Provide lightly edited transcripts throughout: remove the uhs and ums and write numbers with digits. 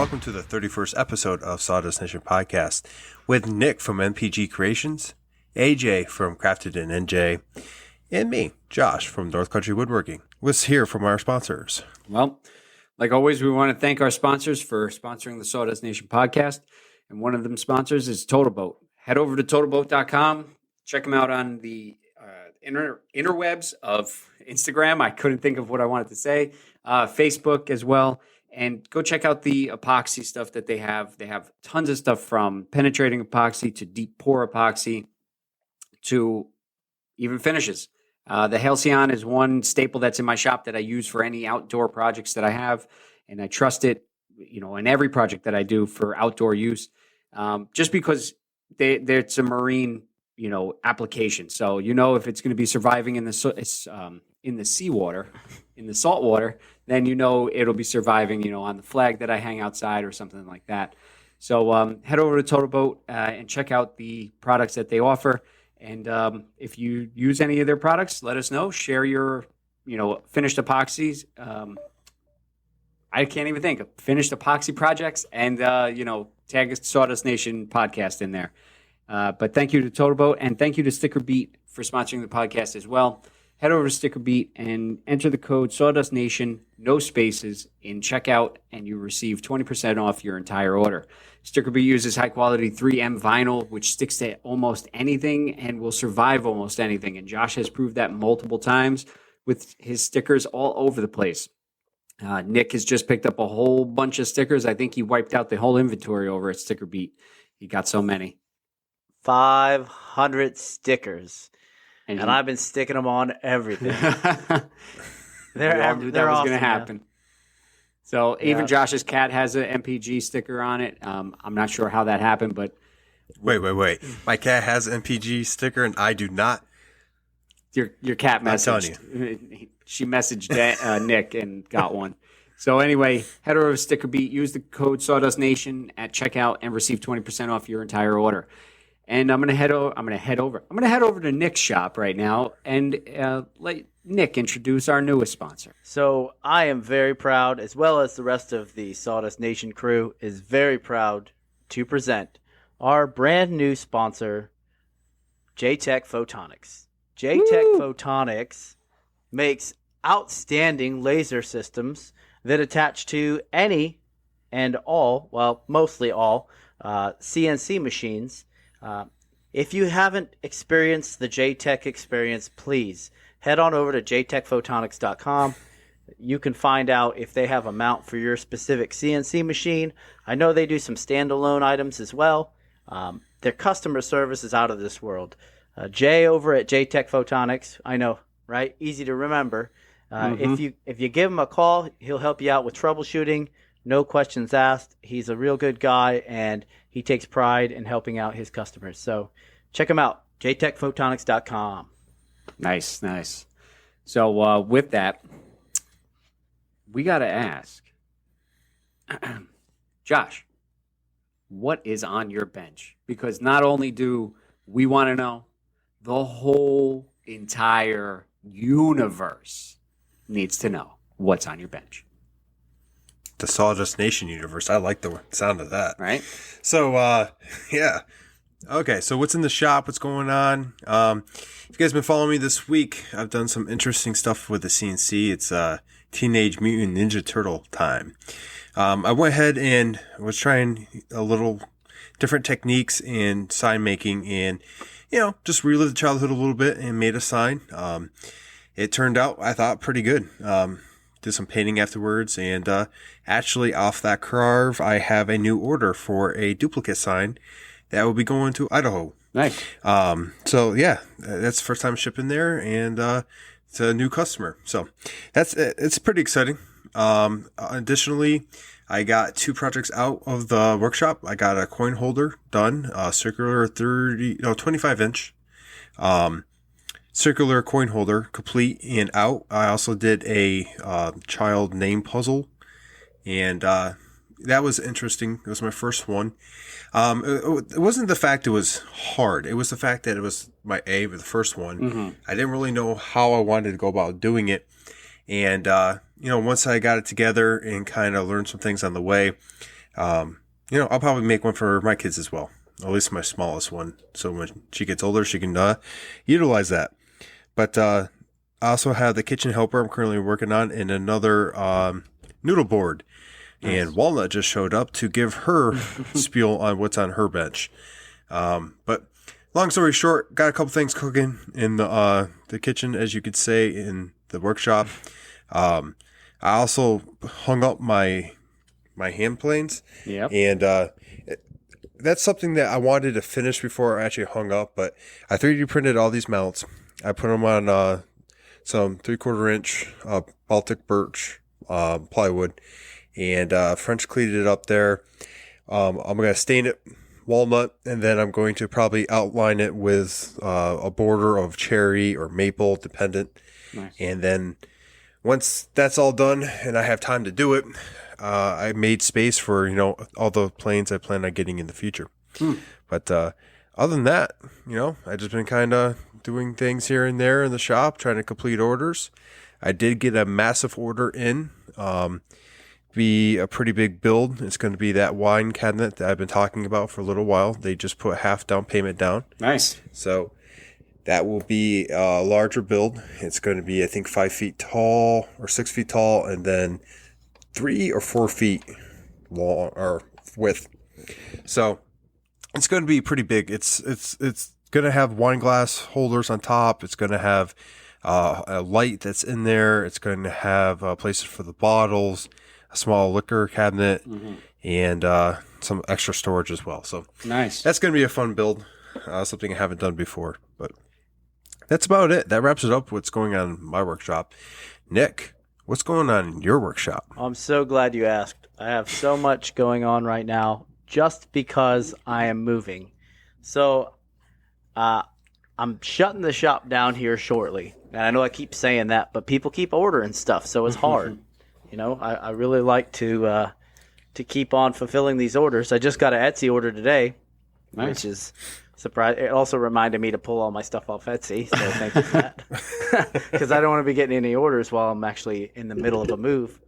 Welcome to the 31st episode of Sawdust Nation Podcast with Nick from MPG Creations, AJ from Crafted in NJ, and me, Josh from North Country Woodworking. Let's hear from our sponsors. Well, like always, we want to thank our sponsors for sponsoring the Sawdust Nation Podcast, and one of them sponsors is Totalboat. Head over to Totalboat.com, check them out on the interwebs of Instagram. I couldn't think of what I wanted to say. Facebook as well. And go check out the epoxy stuff that they have. They have tons of stuff from penetrating epoxy to deep pour epoxy to even finishes. The Halcyon is one staple that's in my shop that I use for any outdoor projects that I have. And I trust it, in every project that I do for outdoor use, just because it's a marine, application. So, if it's going to be surviving in the seawater, in the salt water, then it'll be surviving, on the flag that I hang outside or something like that. So head over to Totalboat and check out the products that they offer. And if you use any of their products, let us know. Share your, finished epoxies. I can't even think of finished epoxy projects and, tag Sawdust Nation Podcast in there. But thank you to Totalboat and thank you to StickerBeat for sponsoring the podcast as well. Head over to StickerBeat and enter the code Sawdust Nation, no spaces, in checkout, and you receive 20% off your entire order. StickerBeat uses high-quality 3M vinyl, which sticks to almost anything and will survive almost anything. And Josh has proved that multiple times with his stickers all over the place. Nick has just picked up a whole bunch of stickers. I think he wiped out the whole inventory over at StickerBeat. He got so many. 500 stickers. And I've been sticking them on everything. They're awesome, that was going to happen. Man. So even Josh's cat has an MPG sticker on it. I'm not sure how that happened, but... Wait. My cat has an MPG sticker and I do not? Your cat messaged. I'm telling you. She messaged Nick and got one. So anyway, head over to StickerBeat. Use the code Sawdust Nation at checkout and receive 20% off your entire order. And I'm gonna head over to Nick's shop right now and let Nick introduce our newest sponsor. So I am very proud, as well as the rest of the Sawdust Nation crew is very proud to present our brand new sponsor, Jtechphotonics. Jtechphotonics makes outstanding laser systems that attach to any and all, well, mostly all, CNC machines. If you haven't experienced the Jtech experience, please head on over to jtechphotonics.com. You can find out if they have a mount for your specific CNC machine. I know they do some standalone items as well. Their customer service is out of this world. Jay over at Jtechphotonics, I know, right? Easy to remember. If you give him a call, he'll help you out with troubleshooting. No questions asked. He's a real good guy, and he takes pride in helping out his customers. So check him out, jtechphotonics.com. Nice. So with that, we got to ask, Josh, what is on your bench? Because not only do we want to know, the whole entire universe needs to know what's on your bench. The Sawdust Nation universe. I like the sound of that. Right. So, yeah. Okay, so what's in the shop? What's going on? If you guys been following me this week, I've done some interesting stuff with the CNC. It's Teenage Mutant Ninja Turtle time. I went ahead and was trying a little different techniques in sign making and, just relived the childhood a little bit and made a sign. It turned out, I thought, pretty good. Did some painting afterwards, and actually off that carve, I have a new order for a duplicate sign that will be going to Idaho. Nice. So yeah, that's the first time shipping there, and it's a new customer. So it's pretty exciting. Additionally, I got 2 projects out of the workshop. I got a coin holder done, circular 25 inch. Circular coin holder, complete and out. I also did a child name puzzle, and that was interesting. It was my first one. It wasn't the fact it was hard. It was the fact that it was my the first one. Mm-hmm. I didn't really know how I wanted to go about doing it. And, once I got it together and kind of learned some things on the way, I'll probably make one for my kids as well. At least my smallest one. So when she gets older, she can utilize that. But I also have the kitchen helper I'm currently working on and another noodle board. Nice. And Walnut just showed up to give her spiel on what's on her bench. But long story short, got a couple things cooking in the kitchen, as you could say, in the workshop. I also hung up my hand planes. Yep. And that's something that I wanted to finish before I actually hung up, but I 3D printed all these mounts. I put them on some 3/4 inch Baltic birch plywood and French cleated it up there. I'm going to stain it walnut, and then I'm going to probably outline it with a border of cherry or maple, dependent. Nice. And then once that's all done and I have time to do it, I made space for, all the planes I plan on getting in the future. But other than that, I just been kind of doing things here and there in the shop, trying to complete orders. I did get a massive order in, be a pretty big build. It's going to be that wine cabinet that I've been talking about for a little while. They just put half down payment down. Nice. So that will be a larger build. It's going to be, I think, 5 feet tall or 6 feet tall, and then 3 or 4 feet long or width. So it's going to be pretty big. It's going to have wine glass holders on top. It's going to have a light that's in there. It's going to have places for the bottles, a small liquor cabinet, and some extra storage as well. So nice. That's going to be a fun build. Something I haven't done before, but that's about it. That wraps it up. What's going on in my workshop. Nick, what's going on in your workshop? I'm so glad you asked. I have so much going on right now just because I am moving. So I'm shutting the shop down here shortly. And I know I keep saying that, but people keep ordering stuff, so it's hard. I really like to keep on fulfilling these orders. I just got an Etsy order today, which is surprising. It also reminded me to pull all my stuff off Etsy, so thank you for that. Because I don't want to be getting any orders while I'm actually in the middle of a move.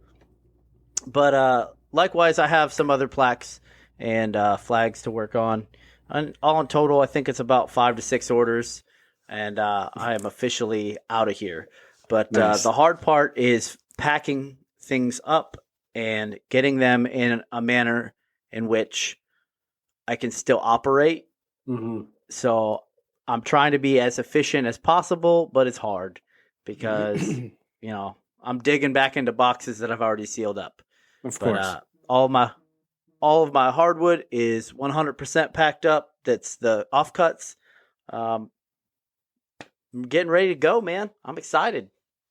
But likewise, I have some other plaques and flags to work on. And all in total, I think it's about 5 to 6 orders, and I am officially out of here. But the hard part is packing things up and getting them in a manner in which I can still operate. So I'm trying to be as efficient as possible, but it's hard because, I'm digging back into boxes that I've already sealed up. Of course. All of my hardwood is 100% packed up. That's the offcuts. I'm getting ready to go, man. I'm excited.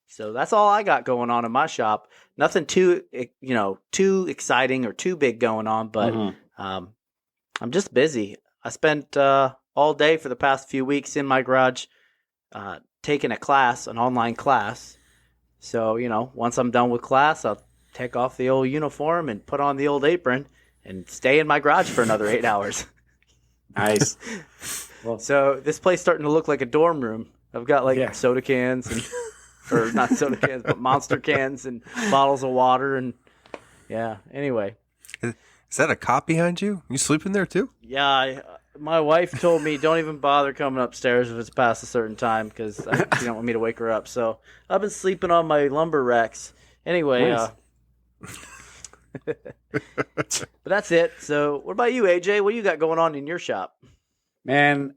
So that's all I got going on in my shop. Nothing too exciting or too big going on, but I'm just busy. I spent all day for the past few weeks in my garage taking a class, an online class. So, once I'm done with class, I'll take off the old uniform and put on the old apron and stay in my garage for another 8 hours. Nice. Well, so this place starting to look like a dorm room. I've got soda cans and or not soda cans, but Monster cans and bottles of water and anyway. Is that a cop behind you? You sleeping there too? Yeah, my wife told me don't even bother coming upstairs if it's past a certain time because she don't want me to wake her up. So I've been sleeping on my lumber racks. Anyway, nice. But that's it. So what about you, AJ? What you got going on in your shop? Man,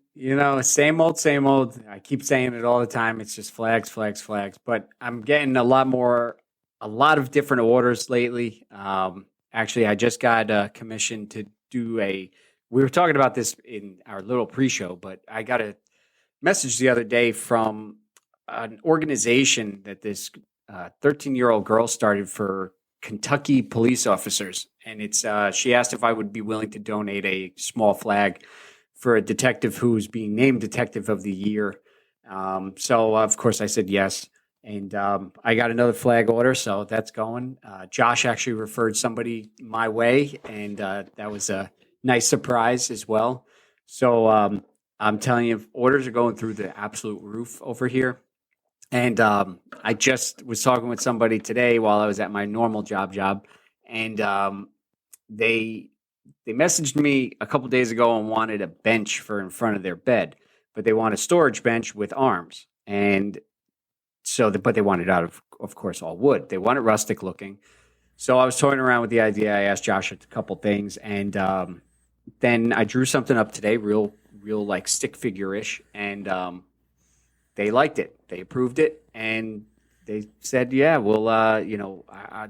same old, same old. I keep saying it all the time. It's just flags, flags, flags. But I'm getting a lot of different orders lately. Actually, I just got commissioned to do we were talking about this in our little pre-show, but I got a message the other day from an organization that this 13-year-old girl started for Kentucky police officers. And it's she asked if I would be willing to donate a small flag for a detective who's being named Detective of the Year. So, of course, I said yes. And I got another flag order, so that's going. Josh actually referred somebody my way, and that was a nice surprise as well. So I'm telling you, orders are going through the absolute roof over here. And I just was talking with somebody today while I was at my normal job, and they messaged me a couple days ago and wanted a bench for in front of their bed, but they want a storage bench with arms. And so, but they want it out of course, all wood. They want it rustic looking. So I was toying around with the idea. I asked Josh a couple things, and then I drew something up today, real like stick figure-ish, and they liked it. They approved it, and they said, "Yeah, we'll,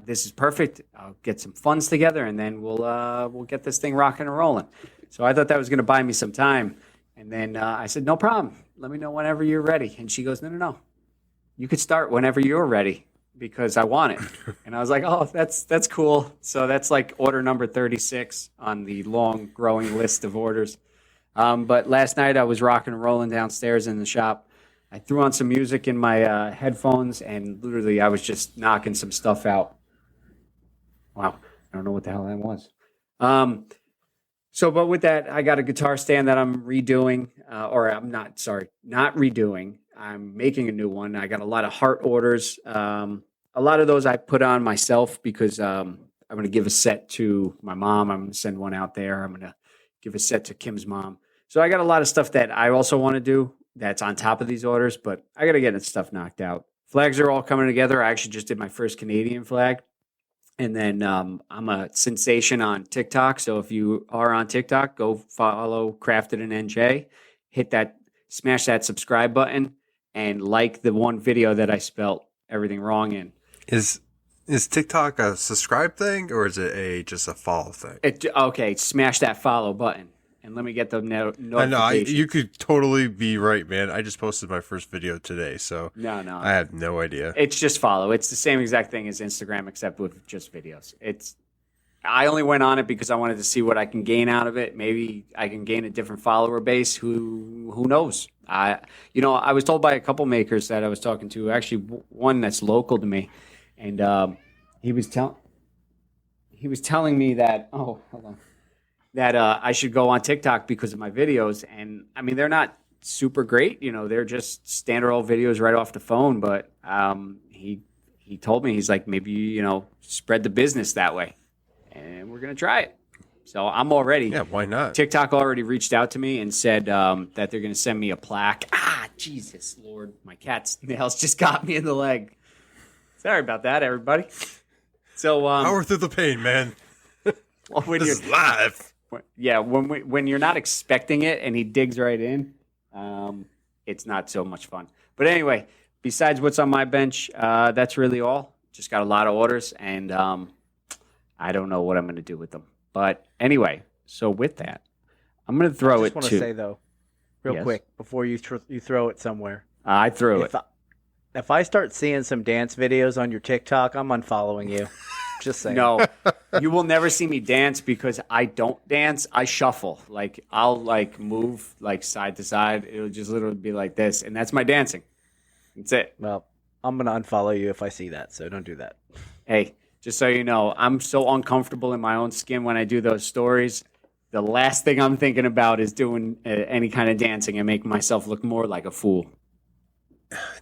this is perfect. I'll get some funds together, and then we'll get this thing rocking and rolling." So I thought that was going to buy me some time, and then I said, "No problem. Let me know whenever you're ready." And she goes, "No. You could start whenever you're ready because I want it." And I was like, "Oh, that's cool." So that's like order number 36 on the long growing list of orders. But last night I was rocking and rolling downstairs in the shop. I threw on some music in my headphones, and literally I was just knocking some stuff out. Wow. I don't know what the hell that was. But with that, I got a guitar stand that I'm redoing, not redoing. I'm making a new one. I got a lot of heart orders. A lot of those I put on myself because I'm going to give a set to my mom. I'm going to send one out there. I'm going to give a set to Kim's mom. So I got a lot of stuff that I also want to do that's on top of these orders, but I got to get this stuff knocked out. Flags are all coming together. I actually just did my first Canadian flag. And then I'm a sensation on TikTok. So if you are on TikTok, go follow Crafted and NJ. Hit that, smash that subscribe button, and like the one video that I spelt everything wrong in. Is TikTok a subscribe thing or is it just a follow thing? Okay, smash that follow button. And let me get the notifications. I know, you could totally be right, man. I just posted my first video today, so no. I have no idea. It's just follow. It's the same exact thing as Instagram, except with just videos. I only went on it because I wanted to see what I can gain out of it. Maybe I can gain a different follower base. Who knows? I was told by a couple makers that I was talking to, actually one that's local to me, and he was telling me that, oh, hold on, that I should go on TikTok because of my videos. And I mean, they're not super great. They're just standard old videos right off the phone. But he told me, he's like, maybe, spread the business that way. And we're going to try it. So I'm already. Yeah, why not? TikTok already reached out to me and said that they're going to send me a plaque. Jesus, Lord. My cat's nails just got me in the leg. Sorry about that, everybody. So power through the pain, man. This is live. Yeah, when you're not expecting it and he digs right in, it's not so much fun. But anyway, besides what's on my bench, that's really all. Just got a lot of orders, and I don't know what I'm going to do with them. But anyway, so with that, I'm going to throw it to... I just want to say, though, real quick, before you throw it somewhere. I threw it. If I start seeing some dance videos on your TikTok, I'm unfollowing you. Just saying. No, you will never see me dance because I don't dance. I shuffle. I'll move side to side. It'll just literally be like this, and that's my dancing. That's it. Well, I'm going to unfollow you if I see that, so don't do that. Hey, just so you know, I'm so uncomfortable in my own skin when I do those stories. The last thing I'm thinking about is doing any kind of dancing and making myself look more like a fool.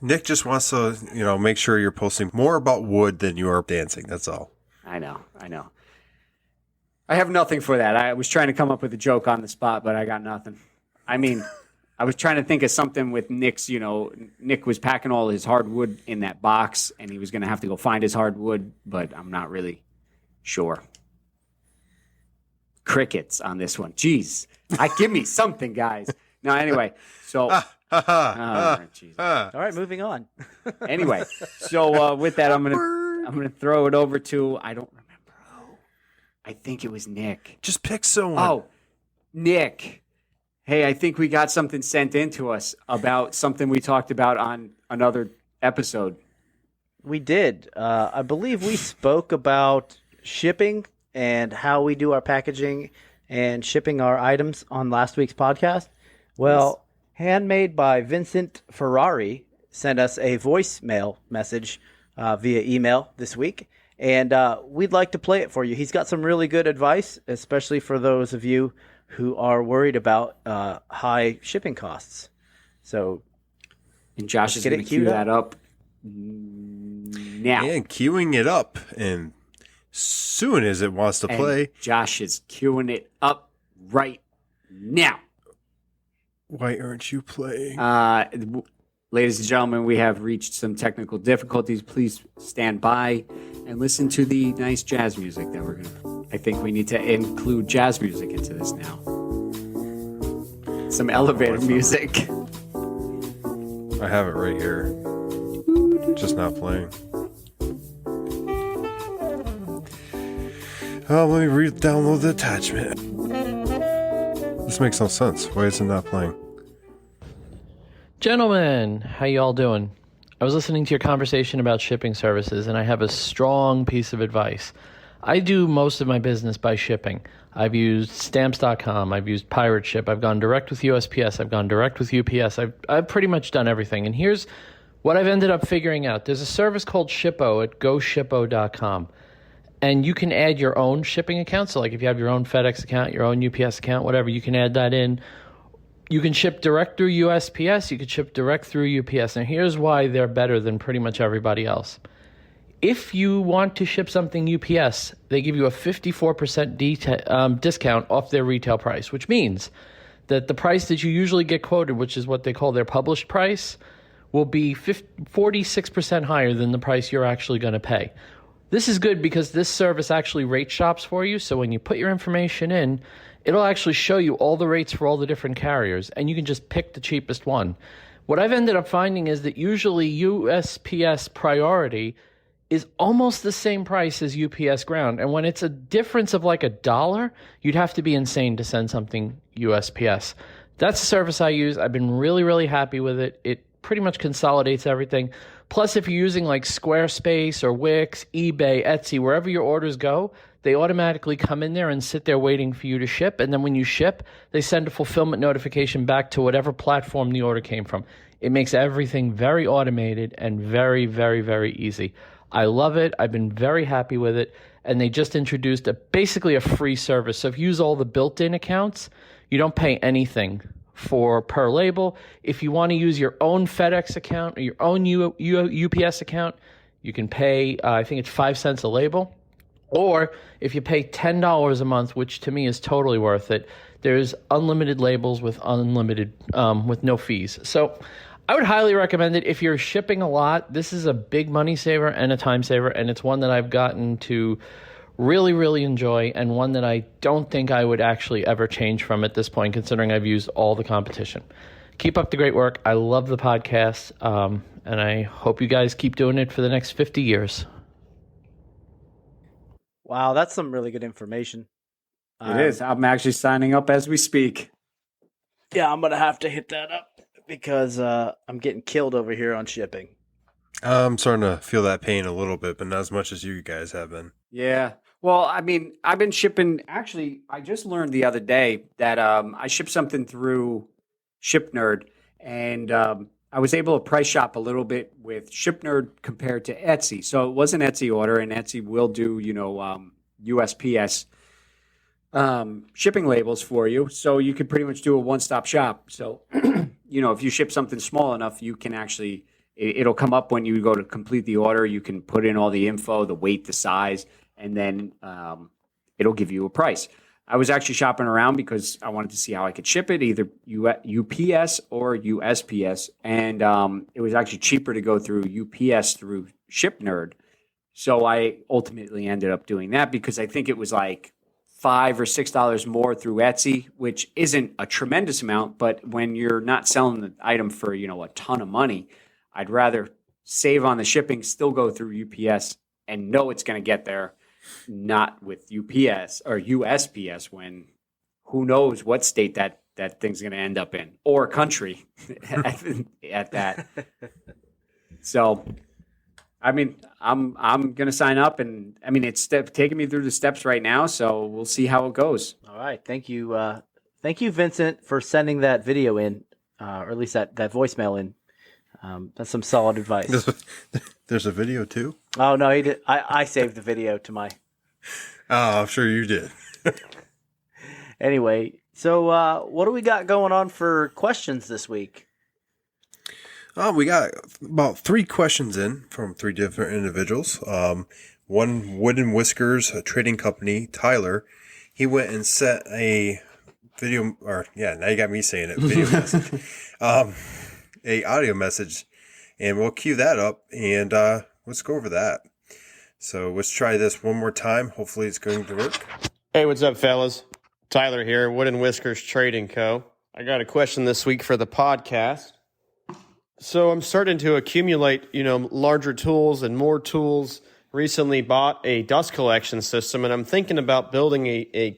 Nick just wants to, make sure you're posting more about wood than you are dancing. That's all. I know. I have nothing for that. I was trying to come up with a joke on the spot, but I got nothing. I mean, I was trying to think of something with Nick's, Nick was packing all his hardwood in that box, and he was going to have to go find his hardwood, but I'm not really sure. Crickets on this one. Jeez. Give me something, guys. No, anyway, so... All right, moving on. Anyway, so with that, I'm gonna throw it over to, I don't remember who. I think it was Nick. Just pick someone. Oh, Nick. Hey, I think we got something sent in to us about something we talked about on another episode. We did. I believe we spoke about shipping and how we do our packaging and shipping our items on last week's podcast. Well, Handmadebyvincentferrari sent us a voicemail message via email this week, and we'd like to play it for you. He's got some really good advice, especially for those of you who are worried about high shipping costs. So, and Josh is going to cue that up now. And queuing it up in soon as it wants to And play. Josh is queuing it up right now. Why aren't you playing? Ladies and gentlemen, we have reached some technical difficulties. Please stand by and listen to the nice jazz music that we're going to... I think we need to include jazz music into this now. Some elevator music. I have it right here. Just not playing. Oh, let me re-download the attachment. This makes no sense. Why is it not playing? Gentlemen, how you all doing? I was listening to your conversation about shipping services, and I have a strong piece of advice. I do most of my business by shipping. I've used Stamps.com, I've used Pirate Ship, I've gone direct with USPS, I've gone direct with UPS, I've pretty much done everything. And here's what I've ended up figuring out. There's a service called Shippo at GoShippo.com. And you can add your own shipping account. So like if you have your own FedEx account, your own UPS account, whatever, you can add that in. You can ship direct through USPS. You can ship direct through UPS. Now here's why they're better than pretty much everybody else. If you want to ship something UPS, they give you a 54% discount off their retail price, which means that the price that you usually get quoted, which is what they call their published price, will be 46% higher than the price you're actually going to pay. This is good because this service actually rate shops for you. So when you put your information in, it'll actually show you all the rates for all the different carriers, and you can just pick the cheapest one. What I've ended up finding is that usually USPS Priority is almost the same price as UPS Ground. And when it's a difference of like $1, you'd have to be insane to send something USPS. That's the service I use. I've been really, really happy with it. It pretty much consolidates everything. Plus, if you're using like Squarespace or Wix, eBay, Etsy, wherever your orders go, they automatically come in there and sit there waiting for you to ship. And then when you ship, they send a fulfillment notification back to whatever platform the order came from. It makes everything very automated and very, very, very easy. I love it. I've been very happy with it. And they just introduced basically a free service. So if you use all the built-in accounts, you don't pay anything per label. If you want to use your own FedEx account or your own UPS account, you can pay, I think it's 5 cents a label. Or if you pay $10 a month, which to me is totally worth it, there's unlimited labels with with no fees. So I would highly recommend it. If you're shipping a lot, this is a big money saver and a time saver, and it's one that I've gotten to really, really enjoy, and one that I don't think I would actually ever change from at this point, considering I've used all the competition. Keep up the great work. I love the podcast, and I hope you guys keep doing it for the next 50 years. Wow, that's some really good information. It is. I'm actually signing up as we speak. Yeah, I'm going to have to hit that up because I'm getting killed over here on shipping. I'm starting to feel that pain a little bit, but not as much as you guys have been. Yeah. Well, I mean, I've been shipping. Actually, I just learned the other day that I shipped something through ShipNerd, and I was able to price shop a little bit with ShipNerd compared to Etsy. So it was an Etsy order, and Etsy will do, USPS shipping labels for you. So you could pretty much do a one-stop shop. So, if you ship something small enough, you can actually, it'll come up when you go to complete the order. You can put in all the info, the weight, the size, and then it'll give you a price. I was actually shopping around because I wanted to see how I could ship it, either UPS or USPS. And it was actually cheaper to go through UPS through ShipNerd. So I ultimately ended up doing that because I think it was like $5 or $6 more through Etsy, which isn't a tremendous amount. But when you're not selling the item for, a ton of money, I'd rather save on the shipping, still go through UPS and know it's going to get there. Not with UPS or USPS when who knows what state that thing's going to end up in or country at that. So, I mean, I'm going to sign up, and I mean it's taking me through the steps right now. So we'll see how it goes. All right, thank you, Vincent, for sending that video in, or at least that voicemail in. That's some solid advice. There's a video too? Oh, no, he did. I saved the video to my... Oh, I'm sure you did. Anyway, so what do we got going on for questions this week? We got about 3 questions in from 3 different individuals. one Wooden Whiskers, a trading company, Tyler, he went and sent a video, or yeah, now you got me saying it, video message, a audio message, and we'll cue that up and let's go over that. So let's try this one more time. Hopefully it's going to work. Hey, what's up, fellas? Tyler here, Wooden Whiskers Trading Co. I got a question this week for the podcast. So I'm starting to accumulate, larger tools and more tools. Recently bought a dust collection system, and I'm thinking about building a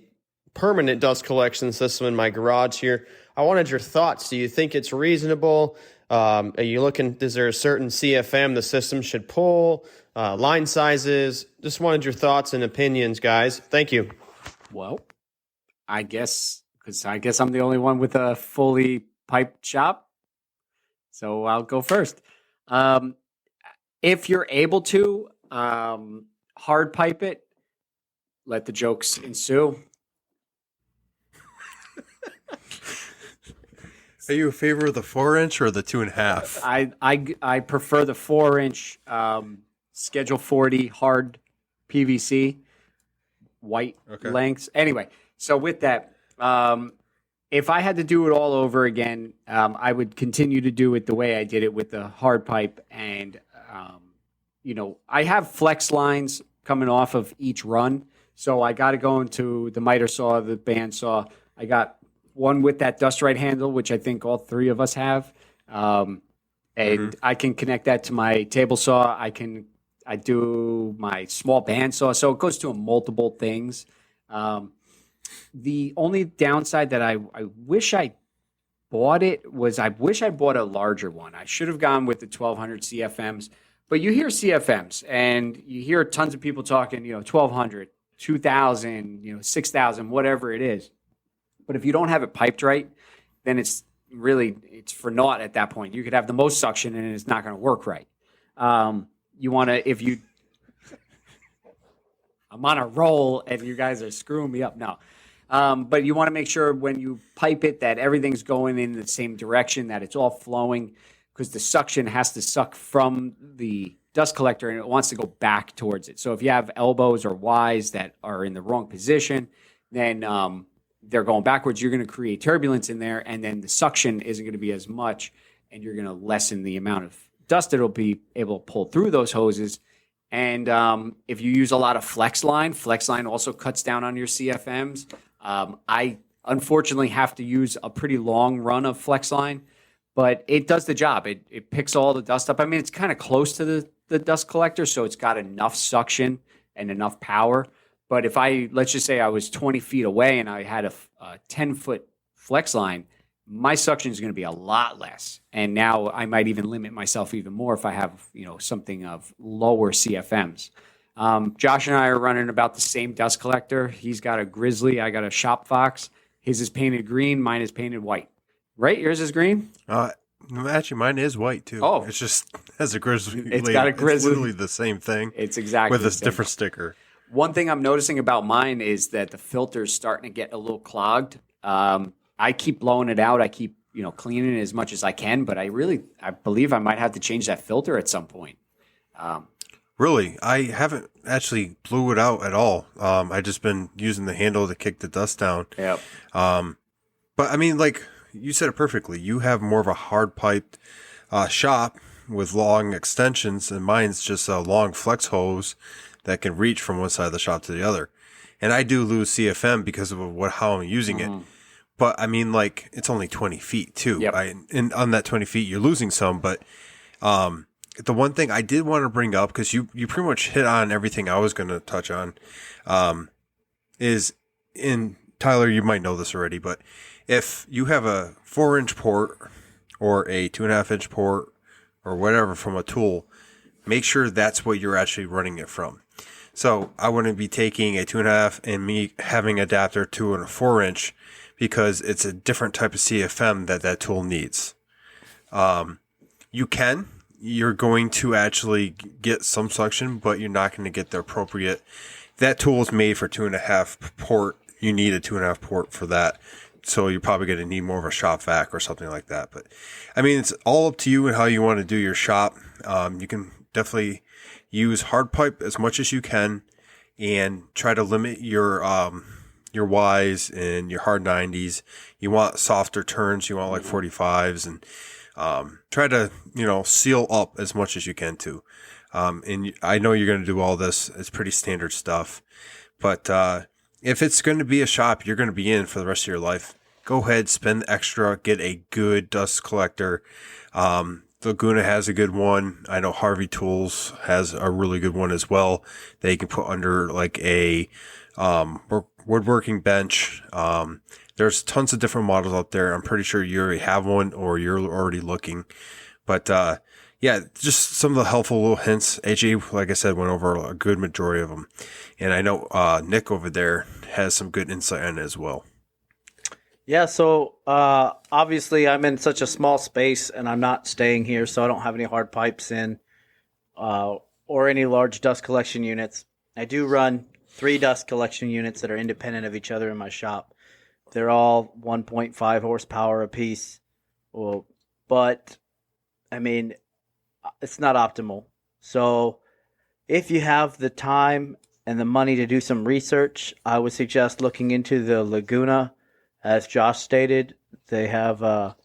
permanent dust collection system in my garage here. I wanted your thoughts. Do you think it's reasonable? Are you looking, is there a certain CFM the system should pull? Line sizes? Just wanted your thoughts and opinions, guys. Thank you. Well, I guess I'm the only one with a fully piped shop. So I'll go first. If you're able to hard pipe it, let the jokes ensue. Are you in favor of the 4-inch or the 2.5? I prefer the 4-inch Schedule 40 hard PVC white lengths. Anyway, so with that, if I had to do it all over again, I would continue to do it the way I did it with the hard pipe. And, I have flex lines coming off of each run. So I got to go into the miter saw, the bandsaw. I got one with that dust right handle, which I think all three of us have. I can connect that to my table saw. I do my small bandsaw. So it goes to multiple things. The only downside that I wish I bought it was I wish I bought a larger one. I should have gone with the 1200 CFMs. But you hear CFMs and you hear tons of people talking, 1200, 2000, 6000, whatever it is. But if you don't have it piped right, then it's for naught at that point. You could have the most suction and it's not going to work right. I'm on a roll and you guys are screwing me up now. But you want to make sure when you pipe it that everything's going in the same direction, that it's all flowing, because the suction has to suck from the dust collector and it wants to go back towards it. So if you have elbows or Ys that are in the wrong position, then they're going backwards. You're going to create turbulence in there, and then the suction isn't going to be as much, and you're going to lessen the amount of dust that'll be able to pull through those hoses. And if you use a lot of flex line also cuts down on your CFMs. I unfortunately have to use a pretty long run of flex line, but it does the job. It picks all the dust up. I mean, it's kind of close to the dust collector, so it's got enough suction and enough power. But if let's just say I was 20 feet away and I had a 10-foot flex line, my suction is going to be a lot less. And now I might even limit myself even more if I have, something of lower CFMs. Josh and I are running about the same dust collector. He's got a Grizzly. I got a Shopfox. His is painted green. Mine is painted white. Right? Yours is green? Actually, mine is white too. Oh. It's just has a Grizzly. It's got a Grizzly. It's literally the same thing. It's exactly with a different sticker. One thing I'm noticing about mine is that the filter's starting to get a little clogged. I keep blowing it out. I keep, cleaning it as much as I can, but I believe I might have to change that filter at some point. Really? I haven't actually blew it out at all. I just been using the handle to kick the dust down. Yep. But I mean, like you said it perfectly. You have more of a hard piped shop with long extensions, and mine's just a long flex hose that can reach from one side of the shop to the other. And I do lose CFM because of how I'm using it. But I mean, like, it's only 20 feet too. Yep. And on that 20 feet, you're losing some. But the one thing I did want to bring up, because you pretty much hit on everything I was going to touch on, is Tyler, you might know this already, but if you have a 4-inch port or a 2.5-inch port or whatever from a tool, make sure that's what you're actually running it from. So I wouldn't be taking a 2.5 and me having adapter to a 4-inch, because it's a different type of CFM that tool needs. You're going to actually get some suction, but you're not going to get the appropriate. That tool is made for 2.5 port. You need a 2.5 port for that. So you're probably going to need more of a shop vac or something like that. But I mean, it's all up to you and how you want to do your shop. You can definitely use hard pipe as much as you can, and try to limit your Ys and your hard 90s. You want softer turns. You want like 45s, and try to, seal up as much as you can too. And I know you're going to do all this. It's pretty standard stuff, but if it's going to be a shop you're going to be in for the rest of your life, go ahead, spend extra, get a good dust collector. Laguna has a good one. I know Harvey Tools has a really good one as well. That you can put under like a woodworking bench. There's tons of different models out there. I'm pretty sure you already have one or you're already looking. But yeah, just some of the helpful little hints. AJ, like I said, went over a good majority of them. And I know Nick over there has some good insight on it as well. Yeah, so obviously I'm in such a small space and I'm not staying here, so I don't have any hard pipes in or any large dust collection units. I do run 3 dust collection units that are independent of each other in my shop. They're all 1.5 horsepower apiece. Well, but, I mean, it's not optimal. So if you have the time and the money to do some research, I would suggest looking into the Laguna. As Josh stated, they have a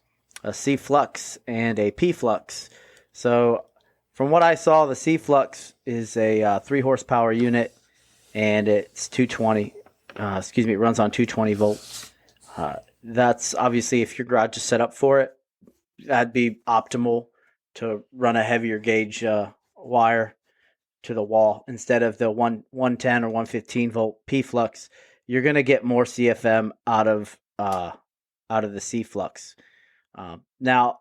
C flux and a P flux. So from what I saw, the C flux is a 3 horsepower unit, and it's 220. It runs on 220 volts. That's obviously, if your garage is set up for it, that'd be optimal to run a heavier gauge wire to the wall instead of the 110 or 115 volt P flux. You're going to get more CFM out of the C flux. Now,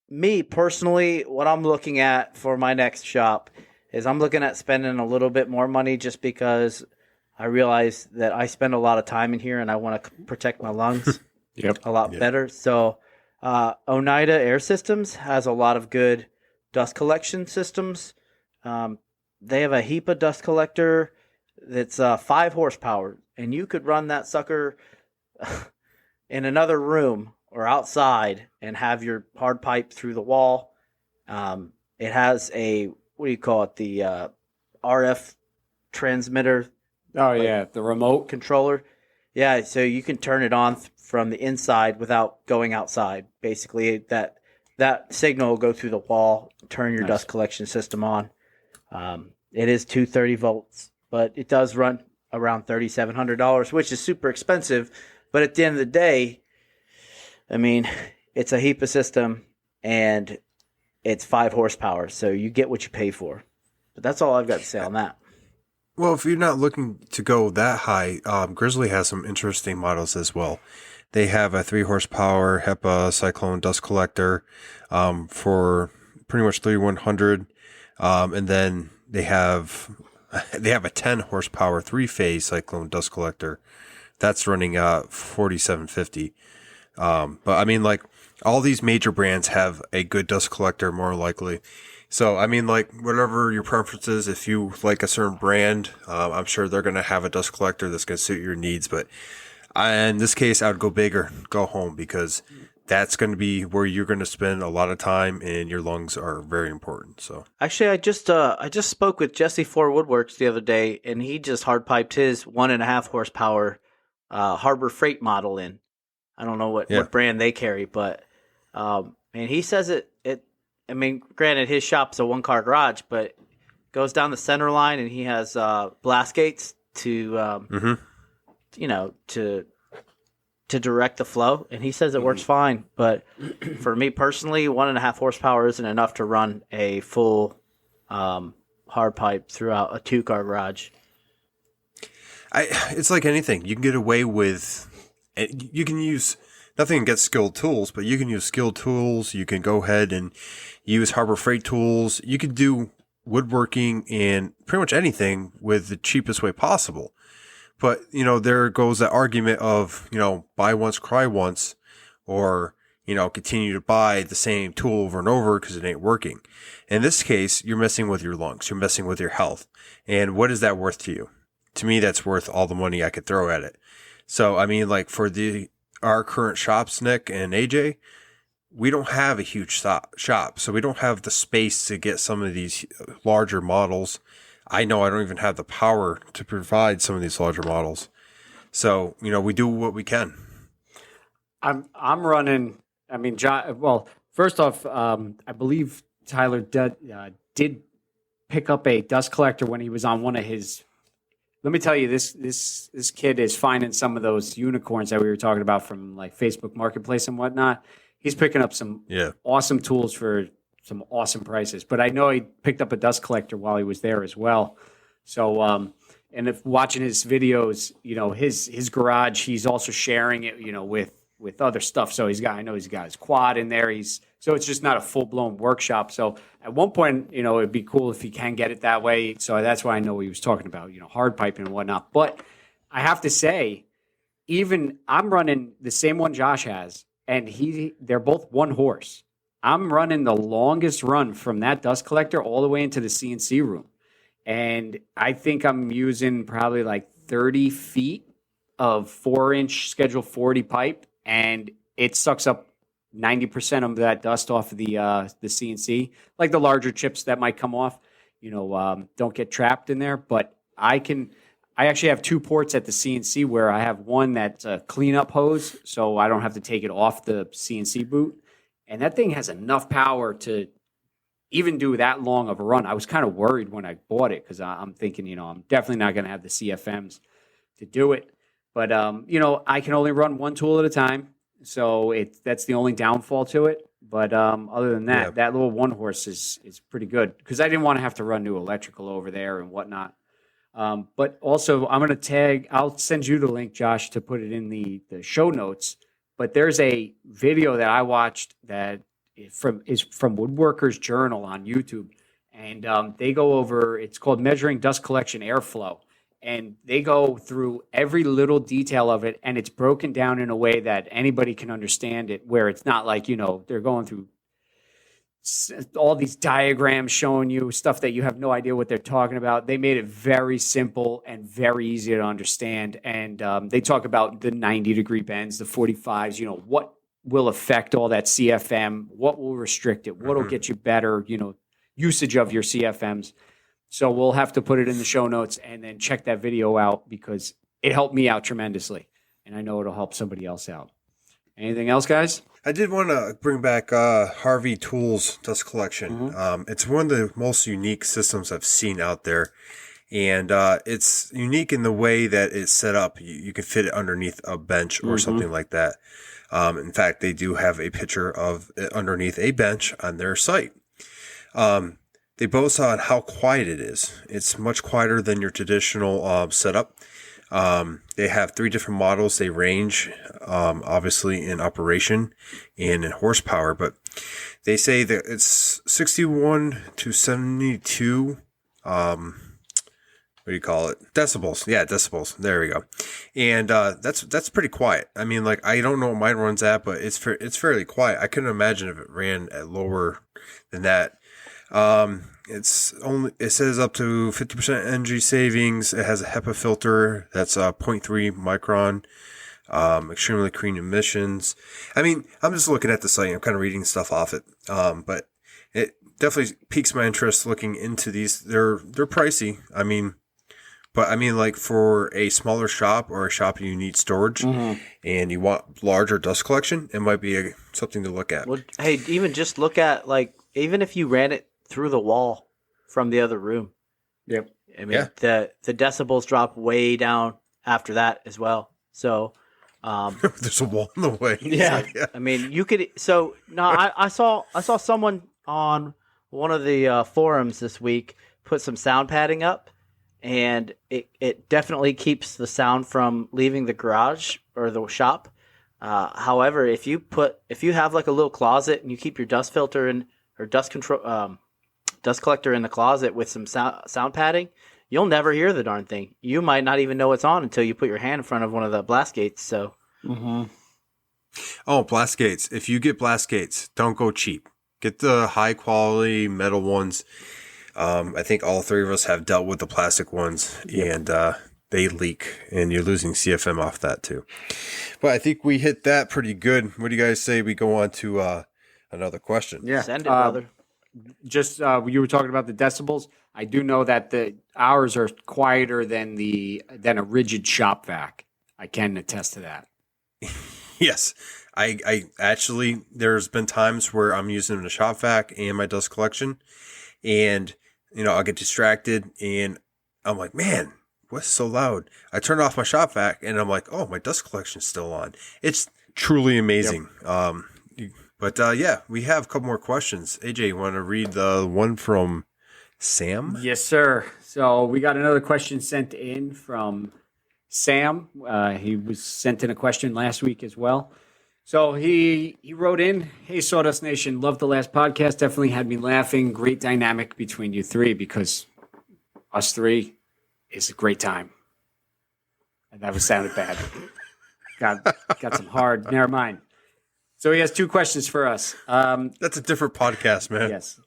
me personally, what I'm looking at for my next shop is I'm looking at spending a little bit more money, just because I realize that I spend a lot of time in here and I want to protect my lungs a lot better. So Oneidaairsystems has a lot of good dust collection systems. They have a HEPA dust collector that's 5 horsepower, and you could run that sucker in another room or outside and have your hard pipe through the wall. It has a, the RF transmitter. Oh, yeah, the remote controller. Yeah, so you can turn it on from the inside without going outside. Basically, that signal will go through the wall, turn your dust collection system on. It is 230 volts, but it does run around $3,700, which is super expensive. But at the end of the day, I mean, it's a HEPA system and it's 5 horsepower, so you get what you pay for. But that's all I've got to say on that. Well, if you're not looking to go that high, Grizzly has some interesting models as well. They have a 3 horsepower HEPA Cyclone dust collector for pretty much 3,100, and then they have a 10 horsepower 3-phase Cyclone dust collector that's running 4,750. But I mean, like, all these major brands have a good dust collector, more likely. So, I mean, like, whatever your preference is, if you like a certain brand, I'm sure they're going to have a dust collector that's going to suit your needs. But in this case, I would go big or go home, because that's going to be where you're going to spend a lot of time, and your lungs are very important. So, actually, I just spoke with Jesse for Woodworks the other day, and he just hard piped his 1.5 horsepower Harbor Freight model in. I don't know what brand they carry, but and he says it. I mean, granted, his shop's a 1-car garage, but it goes down the center line, and he has blast gates to to direct the flow, and he says it works fine. But for me personally, 1.5 horsepower isn't enough to run a full hard pipe throughout a 2-car garage. It's like anything. You can get away with. You can use nothing against skilled tools, but you can use skilled tools. You can go ahead and use Harbor Freight tools. You can do woodworking and pretty much anything with the cheapest way possible. But, there goes that argument of, buy once, cry once, or, continue to buy the same tool over and over because it ain't working. In this case, you're messing with your lungs. You're messing with your health. And what is that worth to you? To me, that's worth all the money I could throw at it. So, I mean, like, for our current shops, Nick and AJ, we don't have a huge shop, so we don't have the space to get some of these larger models. I know I don't even have the power to provide some of these larger models. So, we do what we can. I'm running. I mean, John. Well, first off, I believe Tyler did pick up a dust collector when he was on one of his. Let me tell you, this kid is finding some of those unicorns that we were talking about from like Facebook Marketplace and whatnot. He's picking up some awesome tools for some awesome prices. But I know he picked up a dust collector while he was there as well. So, and if watching his videos, his garage, he's also sharing it, with other stuff. So I know he's got his quad in there. So it's just not a full blown workshop. So at one point, it'd be cool if he can get it that way. So that's why I know he was talking about, hard piping and whatnot. But I have to say, even I'm running the same one Josh has, and they're both one horse. I'm running the longest run from that dust collector all the way into the CNC room. And I think I'm using probably like 30 feet of 4-inch Schedule 40 pipe, and it sucks up 90% of that dust off of the CNC. Like the larger chips that might come off, don't get trapped in there. But I actually have 2 ports at the CNC where I have one that's a cleanup hose, so I don't have to take it off the CNC boot. And that thing has enough power to even do that long of a run. I was kind of worried when I bought it because I'm thinking, I'm definitely not going to have the CFMs to do it. But, I can only run one tool at a time. So that's the only downfall to it. But other than that, that little one horse is pretty good because I didn't want to have to run new electrical over there and whatnot. But also, I'll send you the link, Josh, to put it in the show notes. But there's a video that I watched that is from Woodworker's Journal on YouTube. And they go over, it's called Measuring Dust Collection Airflow. And they go through every little detail of it, and it's broken down in a way that anybody can understand it, where it's not like, they're going through all these diagrams showing you stuff that you have no idea what they're talking about. They made it very simple and very easy to understand. And they talk about the 90-degree bends, the 45s, what will affect all that CFM, what will restrict it, what will get you better, usage of your CFMs. So we'll have to put it in the show notes and then check that video out because it helped me out tremendously. And I know it'll help somebody else out. Anything else, guys? I did want to bring back Harvey Tools Dust Collection. It's one of the most unique systems I've seen out there. And it's unique in the way that it's set up. You can fit it underneath a bench or something like that. In fact, they do have a picture of it underneath a bench on their site. They boast on how quiet it is. It's much quieter than your traditional setup. They have 3 different models. They range, obviously, in operation and in horsepower, but they say that it's 61 to 72, what do you call it? Decibels. Yeah, decibels. There we go. And that's pretty quiet. I mean, like, I don't know what mine runs at, but it's fairly quiet. I couldn't imagine if it ran at lower than that. It says up to 50% energy savings. It has a HEPA filter that's 0.3 micron, extremely clean emissions. I mean, I'm just looking at the site. I'm kind of reading stuff off it. But it definitely piques my interest looking into these. They're pricey. I mean, like for a smaller shop or a shop you need storage and you want larger dust collection, it might be something to look at. Well, hey, even just look at even if you ran it through the wall from the other room. Yep. I mean, the decibels drop way down after that as well. So, there's a wall in the way. Yeah. I mean, you could. So no, I saw someone on one of the forums this week put some sound padding up, and it definitely keeps the sound from leaving the garage or the shop. However, if you have like a little closet and you keep your dust filter in or dust collector in the closet with some sound padding, you'll never hear the darn thing. You might not even know it's on until you put your hand in front of one of the blast gates. So, Oh, blast gates. If you get blast gates, don't go cheap. Get the high quality metal ones. I think all 3 of us have dealt with the plastic ones, and they leak, and you're losing CFM off that too. But I think we hit that pretty good. What do you guys say we go on to another question. Yeah. Send it, brother. Just you were talking about the decibels. I do know that ours are quieter than a rigid shop vac. I can attest to that. Yes. I actually, there's been times where I'm using the shop vac and my dust collection, and, I'll get distracted and I'm like, man, what's so loud? I turn off my shop vac and I'm like, oh, my dust collection's still on. It's truly amazing. Yep. But yeah, we have a couple more questions. AJ, you want to read the one from Sam? Yes, sir. So we got another question sent in from Sam. He was sent in a question last week as well. So he wrote in, "Hey, Sawdust Nation, loved the last podcast. Definitely had me laughing. Great dynamic between you three, because us three is a great time." And that was sounded bad. Got some hard. Never mind. So he has two questions for us. That's a different podcast, man. Yes.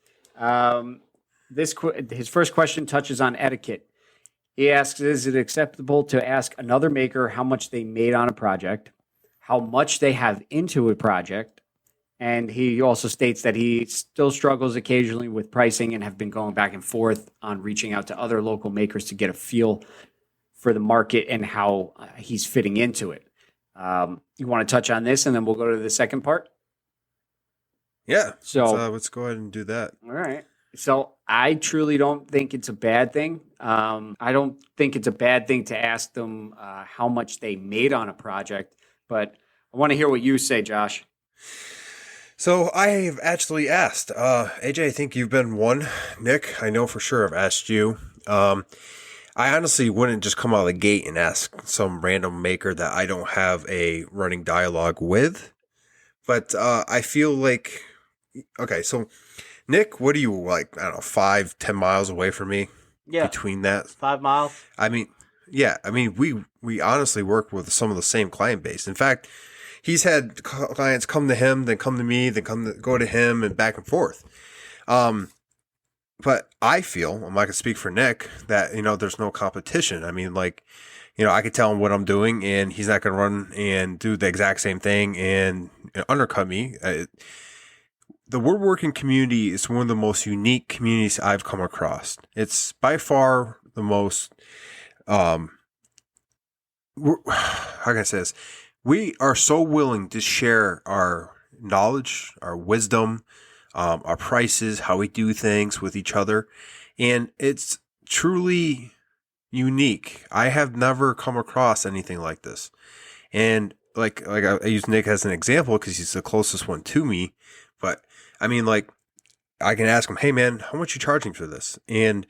His first question touches on etiquette. He asks, is it acceptable to ask another maker how much they made on a project, how much they have into a project? And he also states that he still struggles occasionally with pricing and have been going back and forth on reaching out to other local makers to get a feel for the market and how he's fitting into it. You want to touch on this, and then we'll go to the second part? Yeah. So let's go ahead and do that. All right. So I truly don't think it's a bad thing. I don't think it's a bad thing to ask them how much they made on a project, but I want to hear what you say, Josh. So I have actually asked. AJ, I think you've been one. Nick, I know for sure I've asked you. I honestly wouldn't just come out of the gate and ask some random maker that I don't have a running dialogue with. But I feel like, okay, so Nick, what are you, like, I don't know, 5-10 miles away from me? Yeah. Between that? 5 miles. I mean, yeah, we honestly work with some of the same client base. In fact, he's had clients come to him, then come to me, then go to him, and back and forth. But I feel, I'm not going to speak for Nick, that, there's no competition. I mean, like, I could tell him what I'm doing, and he's not going to run and do the exact same thing and undercut me. The woodworking community is one of the most unique communities I've come across. It's by far the most, how can I say this? We are so willing to share our knowledge, our wisdom, our prices, how we do things with each other. And it's truly unique. I have never come across anything like this. And like I use Nick as an example because he's the closest one to me. But I mean, like, I can ask him, hey man, how much you charging for this? And,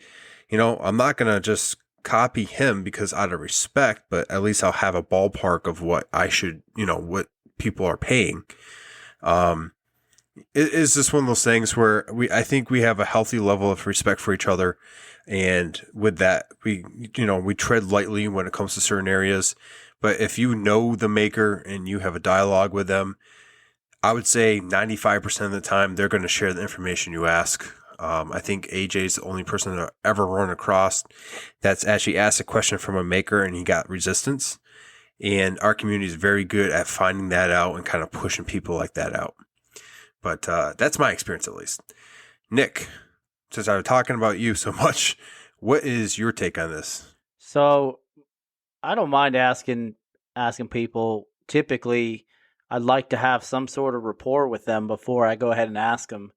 I'm not going to just copy him because out of respect, but at least I'll have a ballpark of what I should, what people are paying. It is just one of those things where I think we have a healthy level of respect for each other. And with that, we tread lightly when it comes to certain areas. But if you know the maker and you have a dialogue with them, I would say 95% of the time, they're going to share the information you ask. I think AJ's the only person that I've ever run across that's actually asked a question from a maker and he got resistance. And our community is very good at finding that out and kind of pushing people like that out. But that's my experience, at least. Nick, since I was talking about you so much, what is your take on this? So I don't mind asking people. Typically, I'd like to have some sort of rapport with them before I go ahead and ask them.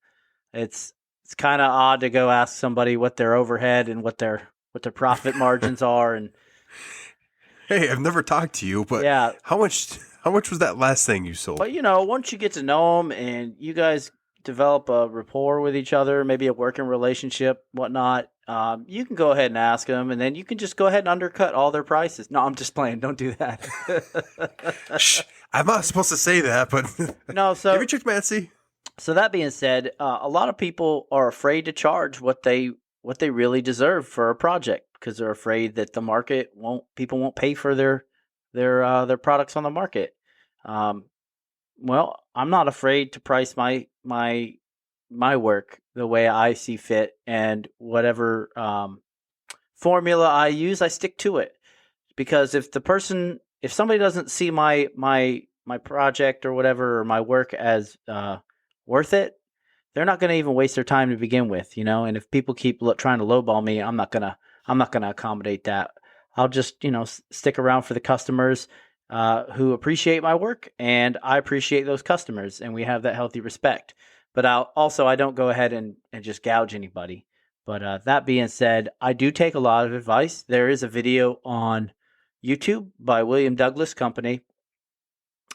It's kind of odd to go ask somebody what their overhead and what their profit margins are. And hey, I've never talked to you, but yeah, how much was that last thing you sold? But once you get to know them and you guys develop a rapport with each other, maybe a working relationship, whatnot, you can go ahead and ask them, and then you can just go ahead and undercut all their prices. No, I'm just playing. Don't do that. Shh, I'm not supposed to say that, but no. So give me Chick Mancy. So that being said, a lot of people are afraid to charge what they really deserve for a project because they're afraid that people won't pay for their products on the market. Well, I'm not afraid to price my work the way I see fit, and whatever formula I use, I stick to it. Because if somebody doesn't see my project or whatever, or my work as worth it, they're not going to even waste their time to begin with, you know. And if people keep trying to lowball me, I'm not gonna accommodate that. I'll just, you know, stick around for the customers who appreciate my work, and I appreciate those customers, and we have that healthy respect. But I don't go ahead and just gouge anybody. But that being said, I do take a lot of advice. There is a video on YouTube by William Douglas Company.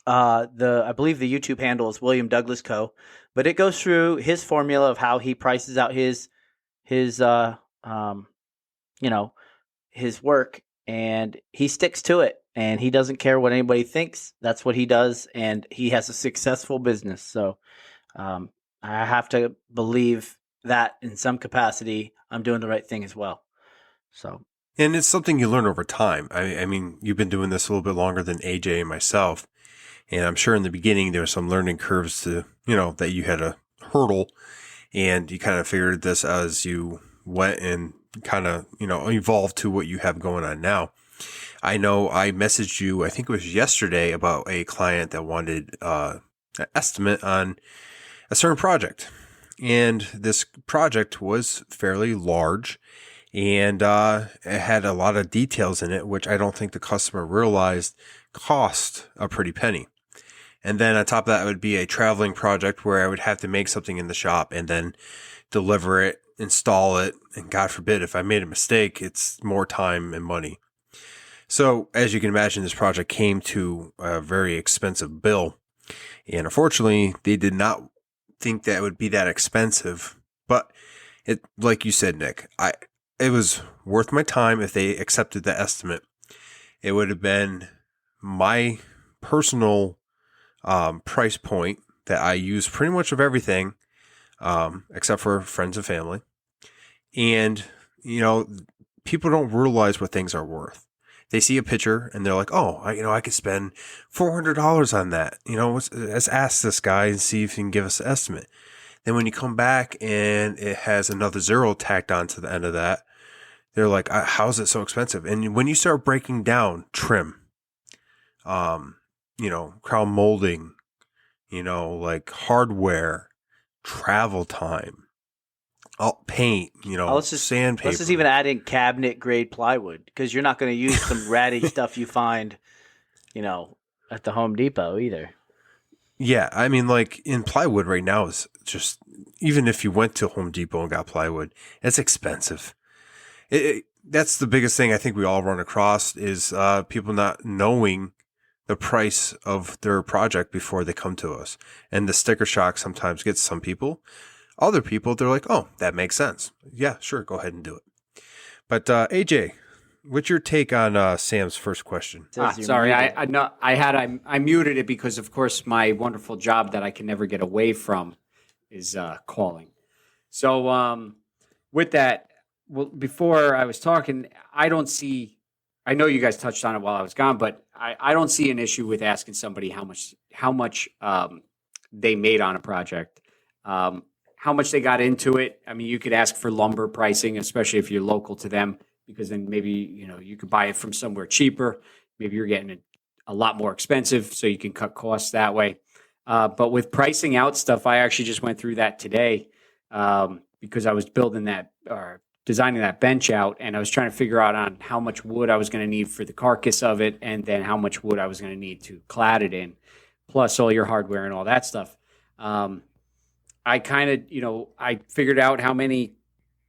I believe the YouTube handle is William Douglas Co. But it goes through his formula of how he prices out his his work, and he sticks to it, and he doesn't care what anybody thinks. That's what he does, and he has a successful business. So I have to believe that in some capacity I'm doing the right thing as well. So, and it's something you learn over time. I mean, you've been doing this a little bit longer than AJ and myself, and I'm sure in the beginning there were some learning curves to, you know, that you had to hurdle, and you kind of figured this as you went and kind of, you know, evolved to what you have going on now. I know I messaged you, I think it was yesterday, about a client that wanted an estimate on a certain project. And this project was fairly large, and it had a lot of details in it, which I don't think the customer realized cost a pretty penny. And then on top of that, it would be a traveling project where I would have to make something in the shop and then deliver it, install it, and God forbid, if I made a mistake, it's more time and money. So as you can imagine, this project came to a very expensive bill. And unfortunately, they did not think that it would be that expensive. But it, like you said, Nick, it was worth my time if they accepted the estimate. It would have been my personal price point that I use pretty much of everything, except for friends and family. And, you know, people don't realize what things are worth. They see a picture and they're like, oh, I could spend $400 on that. You know, let's ask this guy and see if he can give us an estimate. Then when you come back and it has another zero tacked on to the end of that, they're like, how is it so expensive? And when you start breaking down trim, crown molding, like hardware, travel time, paint, sandpaper. Let's just even add in cabinet grade plywood, because you're not going to use some ratty stuff you find, at the Home Depot either. Yeah, I mean, like in plywood right now is just, even if you went to Home Depot and got plywood, it's expensive. That's the biggest thing I think we all run across is people not knowing the price of their project before they come to us. And the sticker shock sometimes gets some people. Other people, they're like, oh, that makes sense. Yeah, sure, go ahead and do it. But AJ, what's your take on Sam's first question? Sorry, I muted it because, of course, my wonderful job that I can never get away from is calling. So with that, well, before I was talking, I know you guys touched on it while I was gone, but I don't see an issue with asking somebody how much they made on a project. How much they got into it. I mean, you could ask for lumber pricing, especially if you're local to them, because then maybe, you could buy it from somewhere cheaper. Maybe you're getting it a lot more expensive, so you can cut costs that way. But with pricing out stuff, I actually just went through that today because I was designing that bench out, and I was trying to figure out on how much wood I was going to need for the carcass of it, and then how much wood I was going to need to clad it in, plus all your hardware and all that stuff. I kind of, I figured out how many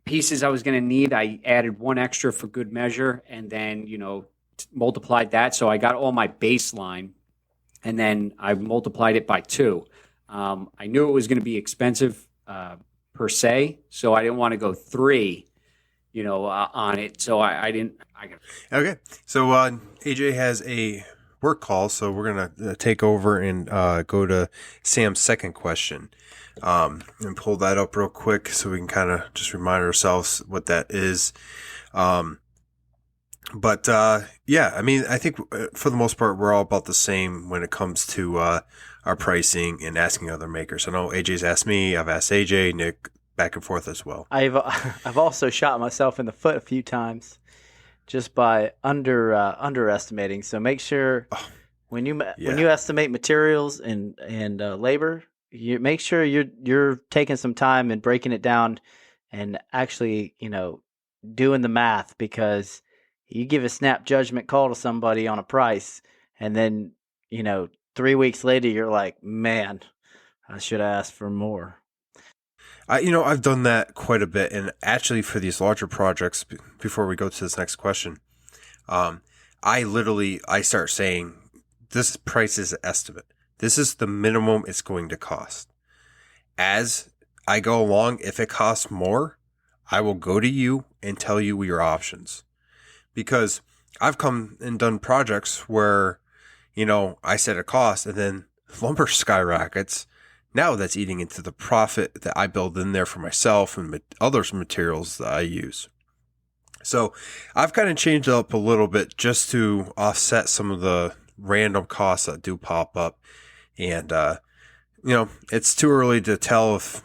pieces I was going to need. I added one extra for good measure, and then, multiplied that. So I got all my baseline, and then I multiplied it by 2. I knew it was going to be expensive per se, so I didn't want to go 3, on it. So I didn't. Okay. So AJ has a work call, so we're going to take over and go to Sam's second question. And pull that up real quick so we can kind of just remind ourselves what that is. Yeah, I mean, I think for the most part, we're all about the same when it comes to our pricing and asking other makers. I know AJ's asked me, I've asked AJ, Nick, back and forth as well. I've also shot myself in the foot a few times just by underestimating. So make sure when you estimate materials and labor, you make sure you're taking some time and breaking it down and actually, doing the math, because you give a snap judgment call to somebody on a price, and then, 3 weeks later you're like, man, I should have asked for more. I've done that quite a bit, and actually for these larger projects, before we go to this next question, I start saying, this price is an estimate. This is the minimum it's going to cost. As I go along, if it costs more, I will go to you and tell you your options. Because I've come and done projects where, I set a cost and then lumber skyrockets. Now that's eating into the profit that I build in there for myself and other materials that I use. So I've kind of changed it up a little bit just to offset some of the random costs that do pop up. And, it's too early to tell if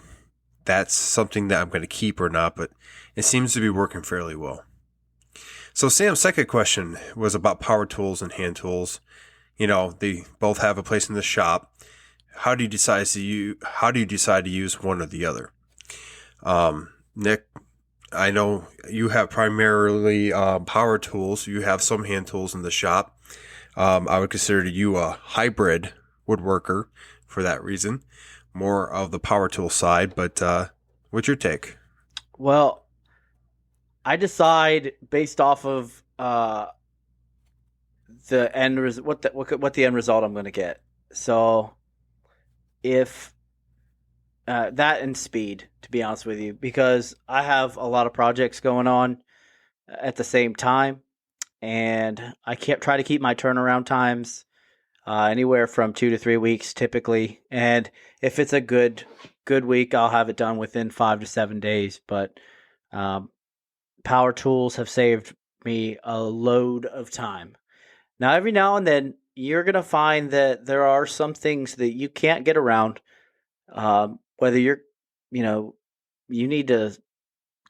that's something that I'm going to keep or not, but it seems to be working fairly well. So Sam's second question was about power tools and hand tools. They both have a place in the shop. How do you decide to use one or the other? Nick, I know you have primarily power tools. You have some hand tools in the shop. I would consider you a hybrid woodworker for that reason, more of the power tool side. But what's your take? Well, I decide based off of the end what the end result I'm going to get. So if that and speed, to be honest with you, because I have a lot of projects going on at the same time, and I can't try to keep my turnaround times anywhere from 2 to 3 weeks typically. And if it's a good week, I'll have it done within 5 to 7 days. But power tools have saved me a load of time. Now, every now and then, you're going to find that there are some things that you can't get around. Whether you need to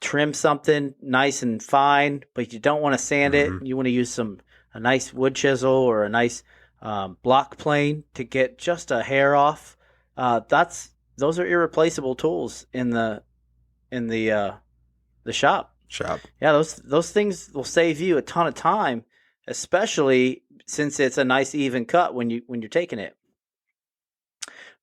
trim something nice and fine, but you don't want to sand it. You want to use a nice wood chisel or a nice block plane to get just a hair off. Those are irreplaceable tools in the shop. Yeah, those things will save you a ton of time, especially since it's a nice even cut when you're taking it.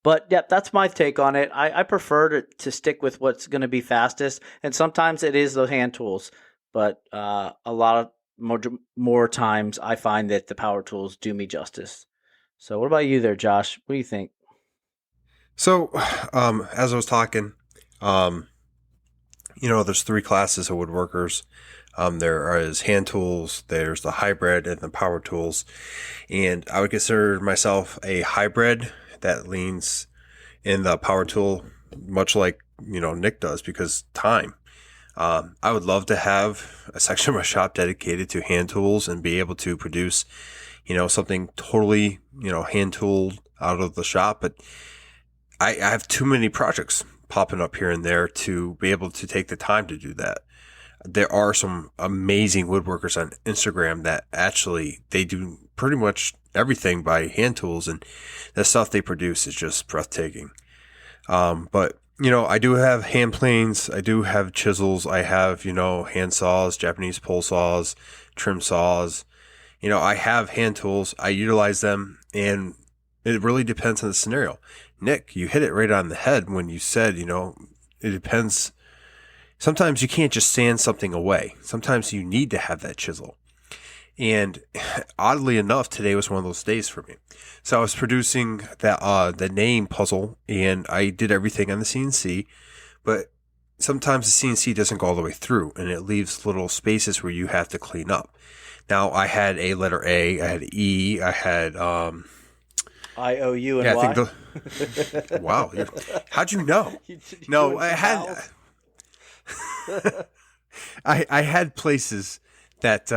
But yeah, that's my take on it. I prefer to stick with what's going to be fastest, and sometimes it is those hand tools. But a lot of more times, I find that the power tools do me justice. So, what about you there, Josh? What do you think? So, as I was talking, there's 3 classes of woodworkers. There is hand tools, there's the hybrid, and the power tools. And I would consider myself a hybrid that leans in the power tool, much like, Nick does, because time. I would love to have a section of my shop dedicated to hand tools and be able to produce, something totally, hand tooled out of the shop. But I have too many projects popping up here and there to be able to take the time to do that. There are some amazing woodworkers on Instagram that actually, they do pretty much everything by hand tools, and the stuff they produce is just breathtaking. But, I do have hand planes. I do have chisels. I have, hand saws, Japanese pole saws, trim saws. I have hand tools. I utilize them, and it really depends on the scenario. Nick, you hit it right on the head when you said, it depends. Sometimes you can't just sand something away. Sometimes you need to have that chisel. And oddly enough, today was one of those days for me. So I was producing the name puzzle, and I did everything on the CNC, but sometimes the CNC doesn't go all the way through, and it leaves little spaces where you have to clean up. Now, I had a letter A, I had E, I had I, O, U, and Y. Wow. How'd you know? No, I had... I had places that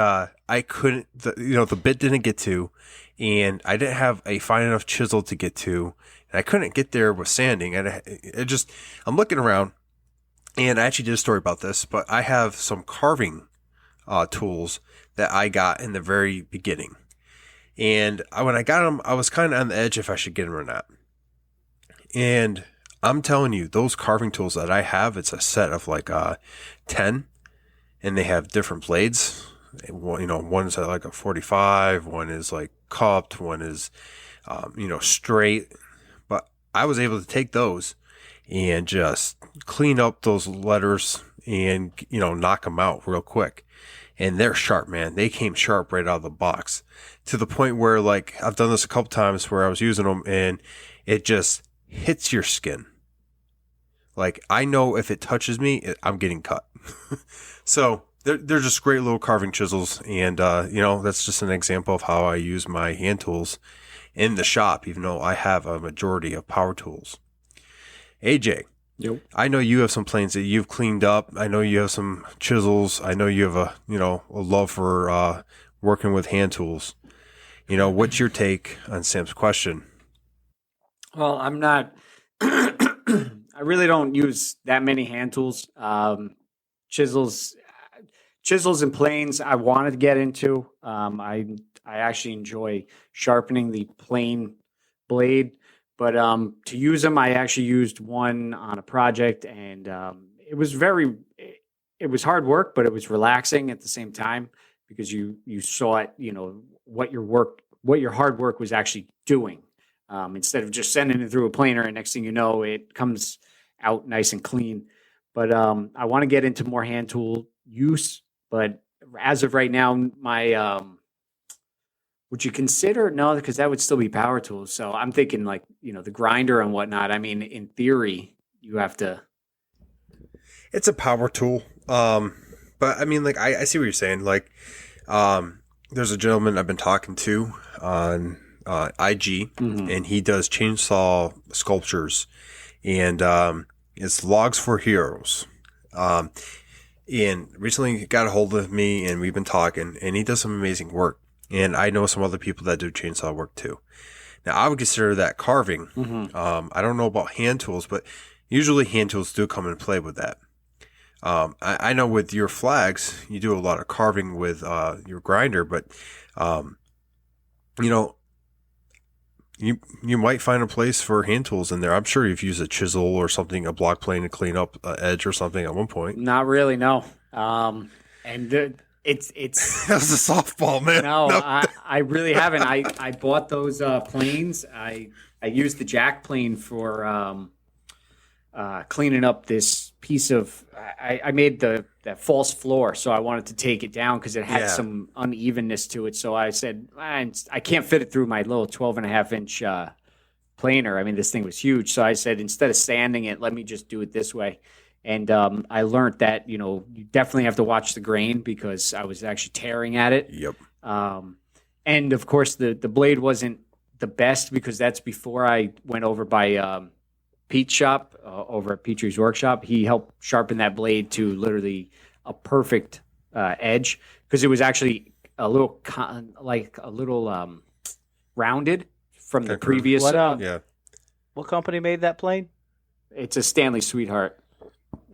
I couldn't, the bit didn't get to, and I didn't have a fine enough chisel to get to, and I couldn't get there with sanding. And I'm looking around, and I actually did a story about this, but I have some carving tools that I got in the very beginning. And when I got them, I was kind of on the edge if I should get them or not. And I'm telling you, those carving tools that I have, it's a set of like 10, and they have different blades. One's at like a 45, one is like cupped, one is, straight. But I was able to take those and just clean up those letters and, knock them out real quick. And they're sharp, man. They came sharp right out of the box, to the point where, like, I've done this a couple times where I was using them and it just hits your skin. Like, I know if it touches me, I'm getting cut. So they're just great little carving chisels. And, that's just an example of how I use my hand tools in the shop, even though I have a majority of power tools. AJ, Yep. I know you have some planes that you've cleaned up. I know you have some chisels. I know you have a love for working with hand tools. What's your take on Sam's question? Well, I'm not. I really don't use that many hand tools. Chisels and planes. I wanted to get into. I actually enjoy sharpening the plane blade, but to use them, I actually used one on a project, and it was hard work, but it was relaxing at the same time, because you saw it, what your hard work was actually doing. Instead of just sending it through a planer, and next thing you know, it comes out nice and clean. But I want to get into more hand tool use. But as of right now, my would you consider? No, because that would still be power tools. So I'm thinking like, the grinder and whatnot. I mean, in theory, you have to. It's a power tool. But I mean, like, I see what you're saying. Like, there's a gentleman I've been talking to on IG, and he does chainsaw sculptures, and it's Logs for Heroes. And recently he got a hold of me, and we've been talking, and he does some amazing work. And I know some other people that do chainsaw work too. Now, I would consider that carving. I don't know about hand tools, but usually hand tools do come into play with that. I know with your flags, you do a lot of carving with your grinder, but you might find a place for hand tools in there. I'm sure you've used a chisel or something, a block plane to clean up an edge or something at one point. Not really, no. It's That was a softball, man. No, I really haven't. I bought those planes. I used the jack plane for cleaning up this piece of. I made that false floor, so I wanted to take it down because it had some unevenness to it. So I said, I can't fit it through my little 12.5-inch planer. I mean, this thing was huge. So I said, instead of sanding it, let me just do it this way. And I learned that, you definitely have to watch the grain, because I was actually tearing at it. Yep. And of course, the blade wasn't the best, because that's before I went over by Pete's shop, over at Ptreesworkshop. He helped sharpen that blade to literally a perfect edge, because it was actually a little rounded from the previous. What company made that plane? It's a Stanley Sweetheart.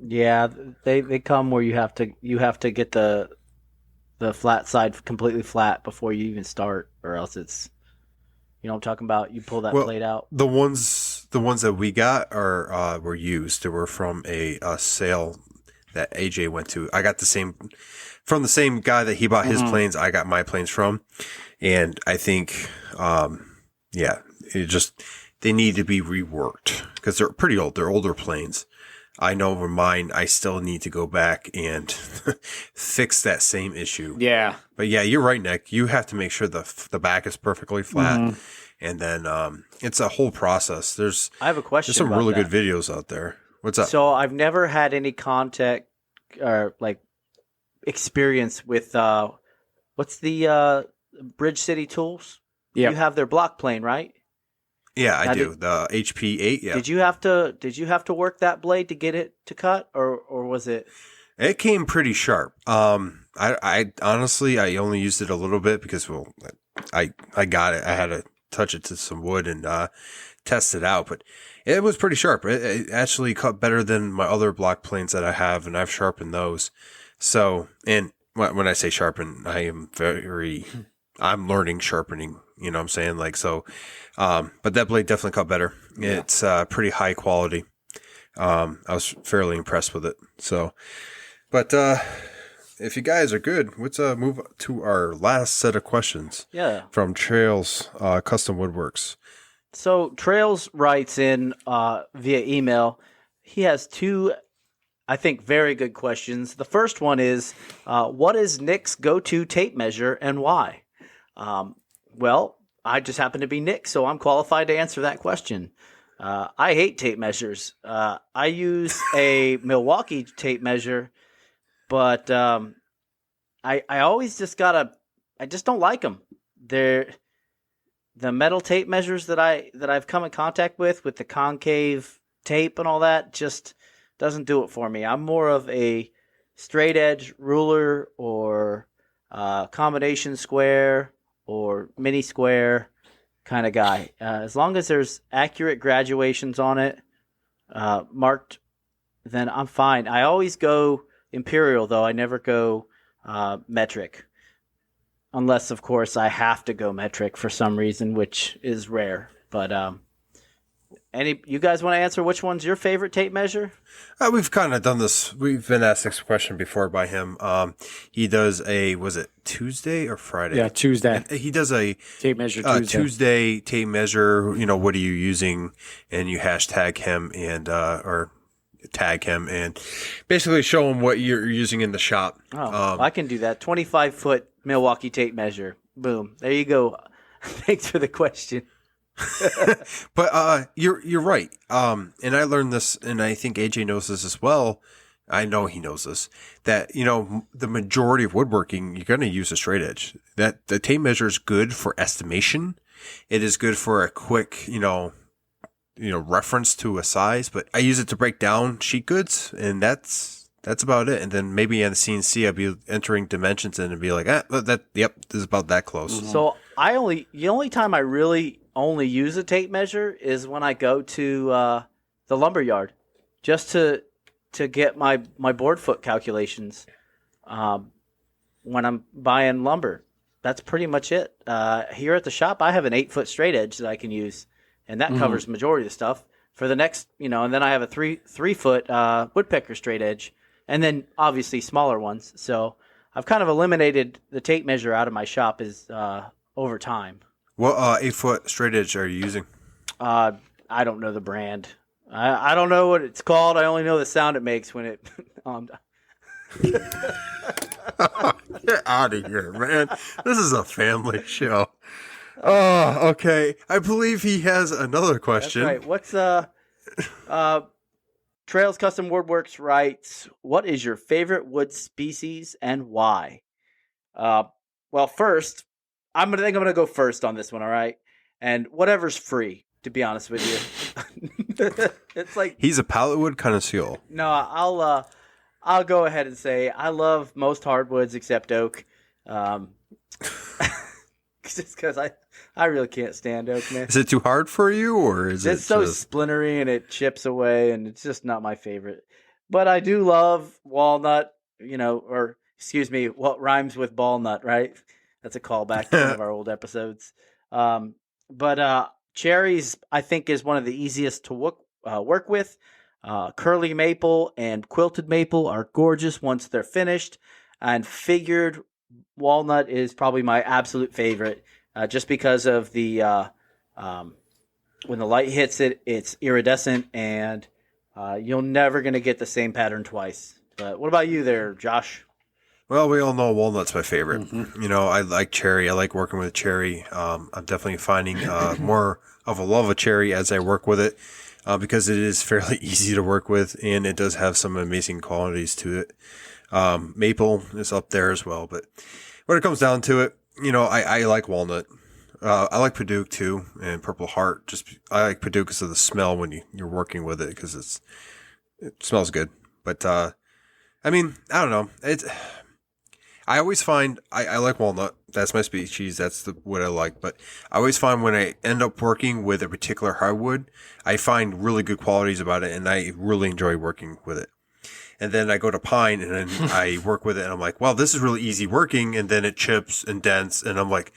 Yeah, they come where you have to get the flat side completely flat before you even start, or else it's, what I'm talking about. You pull that blade out. The ones that we got were used. They were from a sale that AJ went to. I got from the same guy that he bought his planes. I got my planes from, and I think, they need to be reworked, because they're pretty old. They're older planes. I know for mine, I still need to go back and fix that same issue. Yeah. But yeah, you're right, Nick. You have to make sure the back is perfectly flat. And then it's a whole process. I have a question. There's some about really that. good videos out there. What's up? So I've never had any contact or experience with what's the Bridge City Tools? Yeah. You have their block plane, right? Yeah, I do. The HP8. Yeah. Did you have to work that blade to get it to cut, or was it? It came pretty sharp. I honestly, I only used it a little bit because, I got it. I had to touch it to some wood and test it out, but it was pretty sharp. It actually cut better than my other block planes that I have, and I've sharpened those. So, and when I say sharpen, I'm learning sharpening. You know what I'm saying? But that blade definitely cut better. Yeah. It's pretty high quality. I was fairly impressed with it. So, but if you guys are good, let's move to our last set of questions. Yeah. From Trails Custom Woodworks. So Trails writes in via email. He has two, I think, very good questions. The first one is, what is Nick's go-to tape measure and why? Well, I just happen to be Nick, so I'm qualified to answer that question. I hate tape measures. I use a Milwaukee tape measure, but I always just I just don't like them. The metal tape measures that I've come in contact with the concave tape and all that just doesn't do it for me. I'm more of a straight edge ruler or combination square or mini square kind of guy. As long as there's accurate graduations on it, marked, then I'm fine. I always go imperial, though. I never go metric. Unless, of course, I have to go metric for some reason, which is rare. But you guys want to answer which one's your favorite tape measure? We've kind of done this. We've been asked this question before by him. He does was it Tuesday or Friday? Yeah, Tuesday. He does a Tape measure Tuesday tape measure. What are you using? And you hashtag him or tag him and basically show him what you're using in the shop. I can do that. 25-foot Milwaukee tape measure. Boom. There you go. Thanks for the question. But you're right. And I learned this, and I think AJ knows this as well. I know he knows this, that the majority of woodworking, you're going to use a straight edge. That the tape measure is good for estimation. It is good for a quick reference to a size, but I use it to break down sheet goods, and that's about it. And then maybe on the CNC, I'll be entering dimensions in and be like, this is about that close. Mm-hmm. So the only time I really only use a tape measure is when I go to the lumber yard, just to get my board foot calculations when I'm buying lumber. That's pretty much it. Here at the shop, I have an 8-foot straight edge that I can use, and that covers the majority of the stuff. For the next, and then I have a 3-foot woodpecker straight edge, and then obviously smaller ones. So I've kind of eliminated the tape measure out of my shop over time. What 8-foot straight edge are you using? I don't know the brand. I don't know what it's called. I only know the sound it makes when it. Get out of here, man. This is a family show. Oh, okay. I believe he has another question. That's right. What's Trails Custom Woodworks writes, what is your favorite wood species and why? Well, first, I'm gonna go first on this one, all right? And whatever's free, to be honest with you. It's like he's a pallet wood connoisseur. No, I'll go ahead and say I love most hardwoods except oak. Just because I really can't stand oak, man. Is it too hard for you, or is it's so splintery and it chips away, and it's just not my favorite. But I do love walnut, or excuse me, what rhymes with ballnut, right? That's a callback to one of our old episodes. But cherries, I think, is one of the easiest to work with. Curly maple and quilted maple are gorgeous once they're finished, and figured walnut is probably my absolute favorite, just because of the when the light hits it, it's iridescent, and you're never going to get the same pattern twice. But what about you there, Josh? Well, we all know walnut's my favorite. Mm-hmm. I like cherry. I like working with cherry. I'm definitely finding more of a love of cherry as I work with it, because it is fairly easy to work with, and it does have some amazing qualities to it. Maple is up there as well, but when it comes down to it, I like walnut. I like Padauk too, and Purple Heart. I like Padauk because of the smell when you're working with it, because it smells good. But I don't know. I always find I like walnut. That's my species. That's what I like. But I always find when I end up working with a particular hardwood, I find really good qualities about it, and I really enjoy working with it. And then I go to pine, and then I work with it, and I'm like, wow, this is really easy working. And then it chips and dents, and I'm like,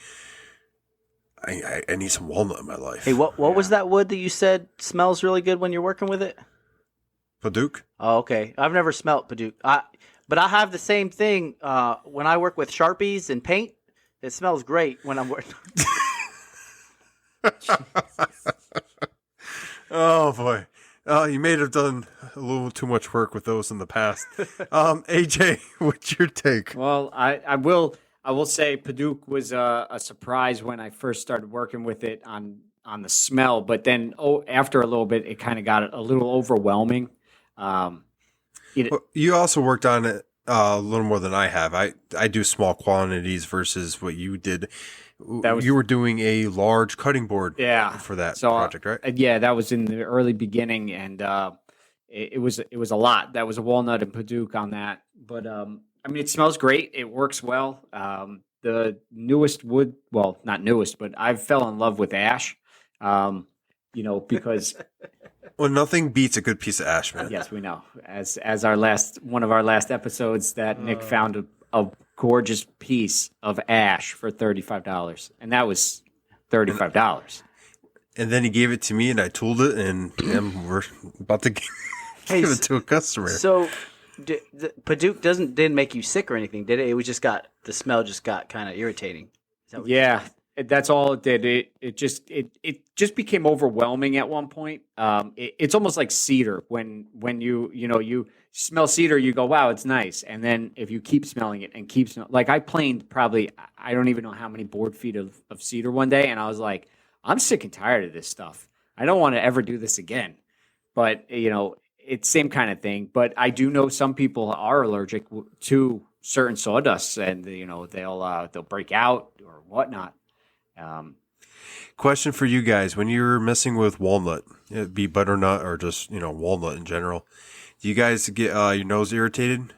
I need some walnut in my life. Hey, what was that wood that you said smells really good when you're working with it? Paduke? Oh, okay. I've never smelt Padauk. But I have the same thing when I work with Sharpies and paint. It smells great when I'm working. Oh boy. You may have done a little too much work with those in the past. AJ, what's your take? Well, I will say Padauk was a surprise when I first started working with it on the smell, but then after a little bit, it kind of got a little overwhelming. Well, you also worked on it a little more than I have. I do small quantities versus what you did. You were doing a large cutting board for that project, right? Yeah, that was in the early beginning, and it was a lot. That was a walnut and Padauk on that. But I mean, it smells great. It works well. The newest wood, well, not newest, but I fell in love with ash. Because well, nothing beats a good piece of ash, man. Yes, we know. As one of our last episodes, that Nick found a gorgeous piece of ash for $35, and that was $35. And then he gave it to me, and I tooled it, and we're about to give it to a customer. So, Padauk didn't make you sick or anything, did it? It was just the smell just got kind of irritating. That's all it did. It just became overwhelming at one point. It's almost like cedar. When you smell cedar, you go, wow, it's nice. And then if you keep smelling it and like I planed probably, I don't even know how many board feet of cedar one day, and I was like, I'm sick and tired of this stuff. I don't want to ever do this again. But it's same kind of thing. But I do know some people are allergic to certain sawdusts, and they'll break out or whatnot. Question for you guys: when you're messing with walnut, it'd be butternut or just walnut in general, do you guys get your nose irritated?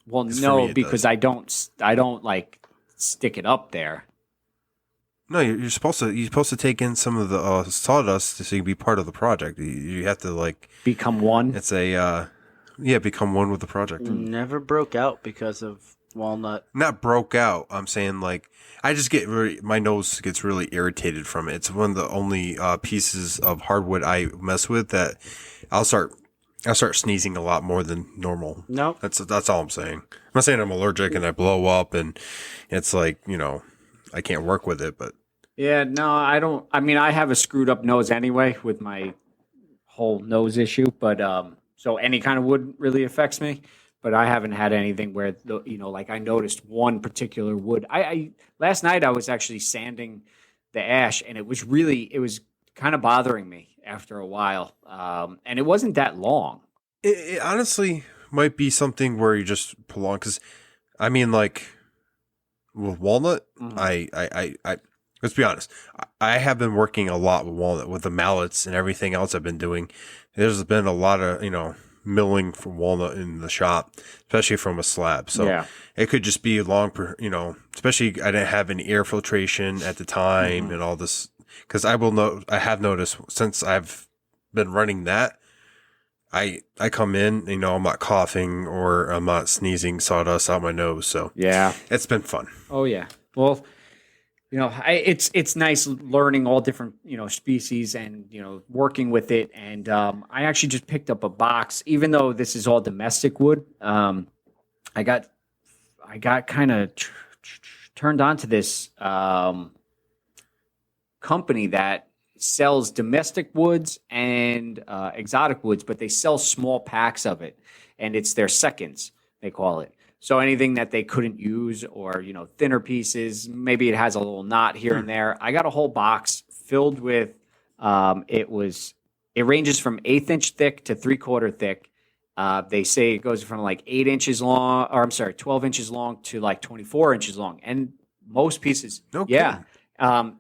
Well, no, because I don't like stick it up there. No, you're supposed to take in some of the sawdust so you can be part of the project. You have to become one. It's become one with the project. Never broke out because of walnut. Not broke out. I'm saying I just my nose gets really irritated from it. It's one of the only pieces of hardwood I mess with that I'll start sneezing a lot more than normal. No, that's all I'm saying. I'm not saying I'm allergic and I blow up and it's I can't work with it, but yeah, no, I don't. I mean, I have a screwed up nose anyway with my whole nose issue, but so any kind of wood really affects me. But I haven't had anything where I noticed one particular wood. I last night I was actually sanding the ash, and it was kind of bothering me after a while, and it wasn't that long. It honestly might be something where you just prolong, because I mean, with walnut, I let's be honest, I have been working a lot with walnut with the mallets and everything else I've been doing. There's been a lot of milling from walnut in the shop, especially from a slab. So it could just be long, especially I didn't have any air filtration at the time and all this. Because I have noticed since I've been running that, I come in, I'm not coughing or I'm not sneezing sawdust out my nose. So it's been fun. Oh yeah. Well, it's nice learning all different, species and, working with it. And I actually just picked up a box, even though this is all domestic wood. I got kind of turned on to this company that sells domestic woods and exotic woods, but they sell small packs of it. And it's their seconds, they call it. So anything that they couldn't use or, thinner pieces, maybe it has a little knot here and there. I got a whole box filled with, it ranges from 1/8 inch thick to 3/4 thick. They say it goes from 8 inches long, 12 inches long to 24 inches long. And most pieces, How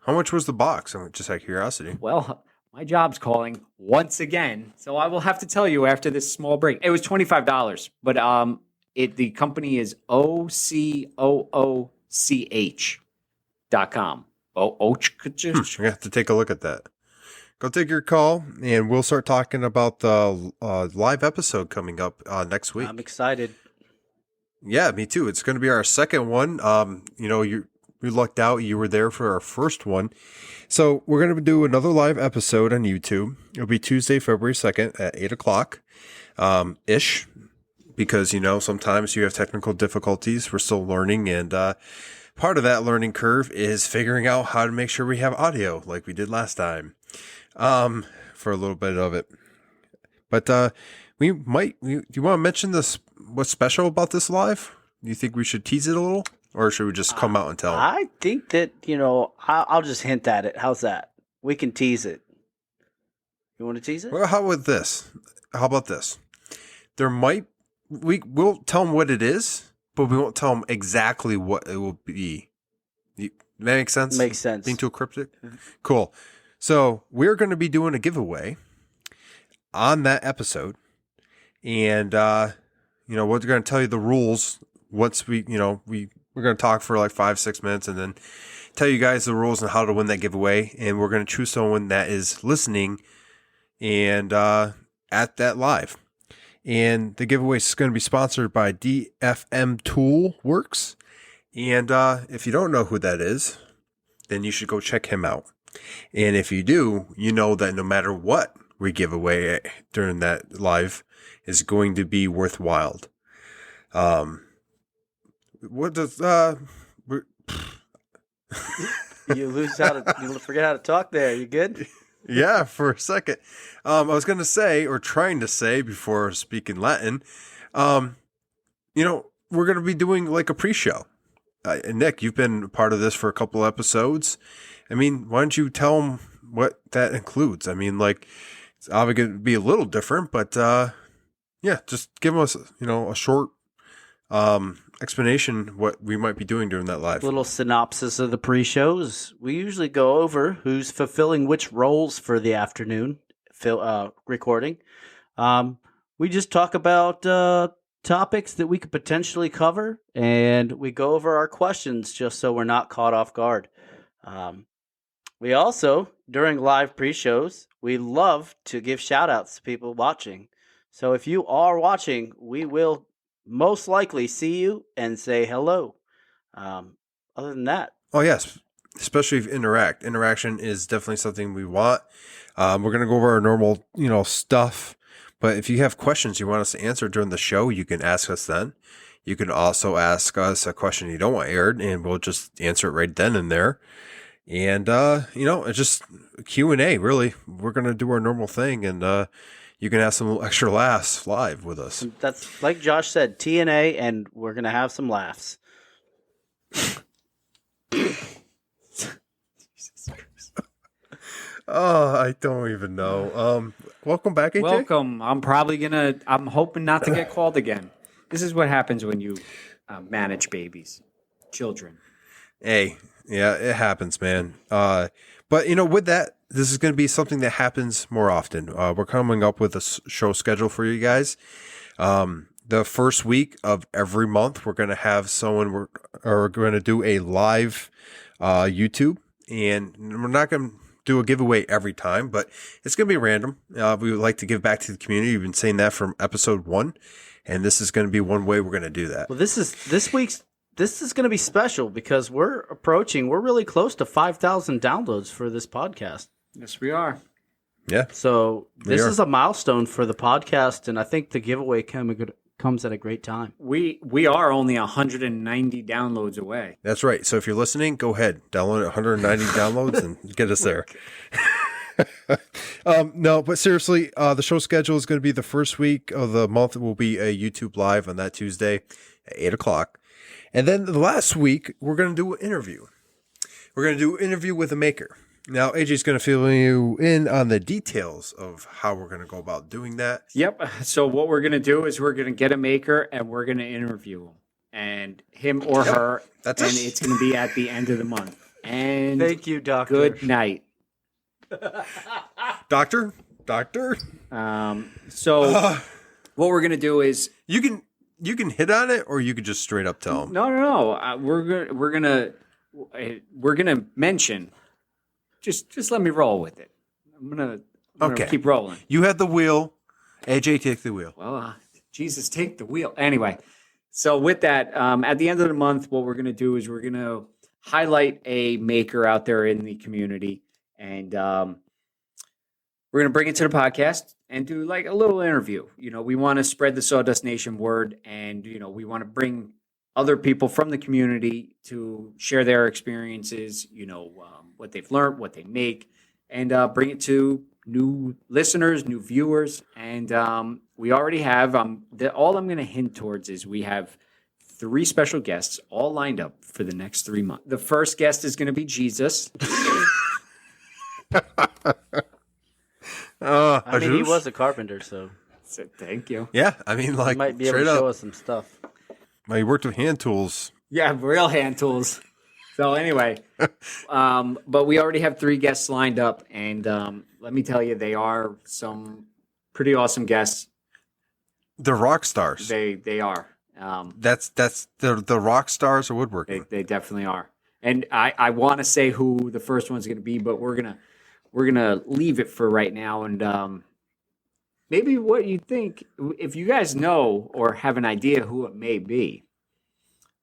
much was the box? Just out of curiosity. Well, my job's calling once again, so I will have to tell you after this small break. It was $25, but the company is Ocoochh.com. You have to take a look at that. Go take your call, and we'll start talking about the live episode coming up next week. I'm excited. Yeah, me too. It's going to be our second one. we lucked out. You were there for our first one. So we're going to do another live episode on YouTube. It'll be Tuesday, February 2nd at 8 o'clock ish, because, sometimes you have technical difficulties. We're still learning, and part of that learning curve is figuring out how to make sure we have audio like we did last time for a little bit of it. But do you want to mention this? What's special about this live? Do you think we should tease it a little, or should we just come out and tell them? I think that, I'll just hint at it. How's that? We can tease it. You want to tease it? Well, how about this? We'll tell them what it is, but we won't tell them exactly what it will be. That makes sense? Makes sense. Being too cryptic? Cool. So we're going to be doing a giveaway on that episode. And, we're going to tell you the rules once we're going to talk for like 5-6 minutes and then tell you guys the rules and how to win that giveaway. And we're going to choose someone that is listening and at that live. And the giveaway is going to be sponsored by DFM Tool Works. And if you don't know who that is, then you should go check him out. And if you do, you know that no matter what we give away during that live is going to be worthwhile. What does you forget how to talk there. You good? Yeah, for a second. I was going to say, or trying to say before speaking Latin, we're going to be doing like a pre-show. Nick, you've been part of this for a couple episodes. I mean, why don't you tell them what that includes? I mean, like, it's obviously going to be a little different, but just give us, a short explanation what we might be doing during that live. Little synopsis of the pre-shows. We usually go over who's fulfilling which roles for the afternoon recording. We just talk about topics that we could potentially cover, and we go over our questions just so we're not caught off guard. We also, during live pre-shows, we love to give shout-outs to people watching. So if you are watching, we will most likely see you and say hello. Other than that. Oh, yes. Especially if interact. Interaction is definitely something we want. We're going to go over our normal, stuff. But if you have questions you want us to answer during the show, you can ask us then. You can also ask us a question you don't want aired, and we'll just answer it right then and there. And, it's just Q&A, really. We're going to do our normal thing, and you can have some extra laughs live with us. That's, like Josh said, T&A, and we're going to have some laughs. Oh, I don't even know. Welcome back, AJ. Welcome. I'm hoping not to get called again. This is what happens when you manage children. Hey, yeah, it happens, man. But, with that, this is going to be something that happens more often. We're coming up with a show schedule for you guys. The first week of every month, we're going to have someone, we're going to do a live YouTube, and we're not going to do a giveaway every time, but it's going to be random. We would like to give back to the community. We've been saying that from episode 1, and this is going to be one way we're going to do that. Well, this is going to be special because we're really close to 5,000 downloads for this podcast. Yes, we are. Yeah. So this is a milestone for the podcast, and I think the giveaway comes at a great time. We are only 190 downloads away. That's right. So if you're listening, go ahead, download 190 downloads and get us there. No, but seriously, the show schedule is going to be the first week of the month. It will be a YouTube live on that Tuesday at 8 o'clock. And then the last week, we're going to do an interview. We're going to do an interview with a maker. Now, AJ's going to fill you in on the details of how we're going to go about doing that. Yep. So what we're going to do is we're going to get a maker and we're going to interview him. And him or her. That's and it. It's going to be at the end of the month. And thank you, Doctor. Good night. Doctor? So what we're going to do is... You can hit on it, or you could just straight up tell them. No. We're gonna mention. Just let me roll with it. I'm gonna keep rolling. You had the wheel. AJ, take the wheel. Well, Jesus, take the wheel. Anyway, so with that, at the end of the month, what we're gonna do is we're gonna highlight a maker out there in the community. And we're going to bring it to the podcast and do like a little interview. We want to spread the Sawdust Nation word, and, we want to bring other people from the community to share their experiences, what they've learned, what they make, and bring it to new listeners, new viewers. And we already have, all I'm going to hint towards is we have 3 special guests all lined up for the next 3 months. The first guest is going to be Jesus. I mean, he was a carpenter, so thank you. Yeah, I mean, he might be able to show us some stuff. Well, he worked with hand tools. Yeah, real hand tools. So anyway, but we already have 3 guests lined up, and let me tell you, they are some pretty awesome guests. The rock stars. They are. That's the rock stars of woodworking. They definitely are. And I want to say who the first one's going to be, but we're gonna leave it for right now. And maybe what you think, if you guys know or have an idea who it may be,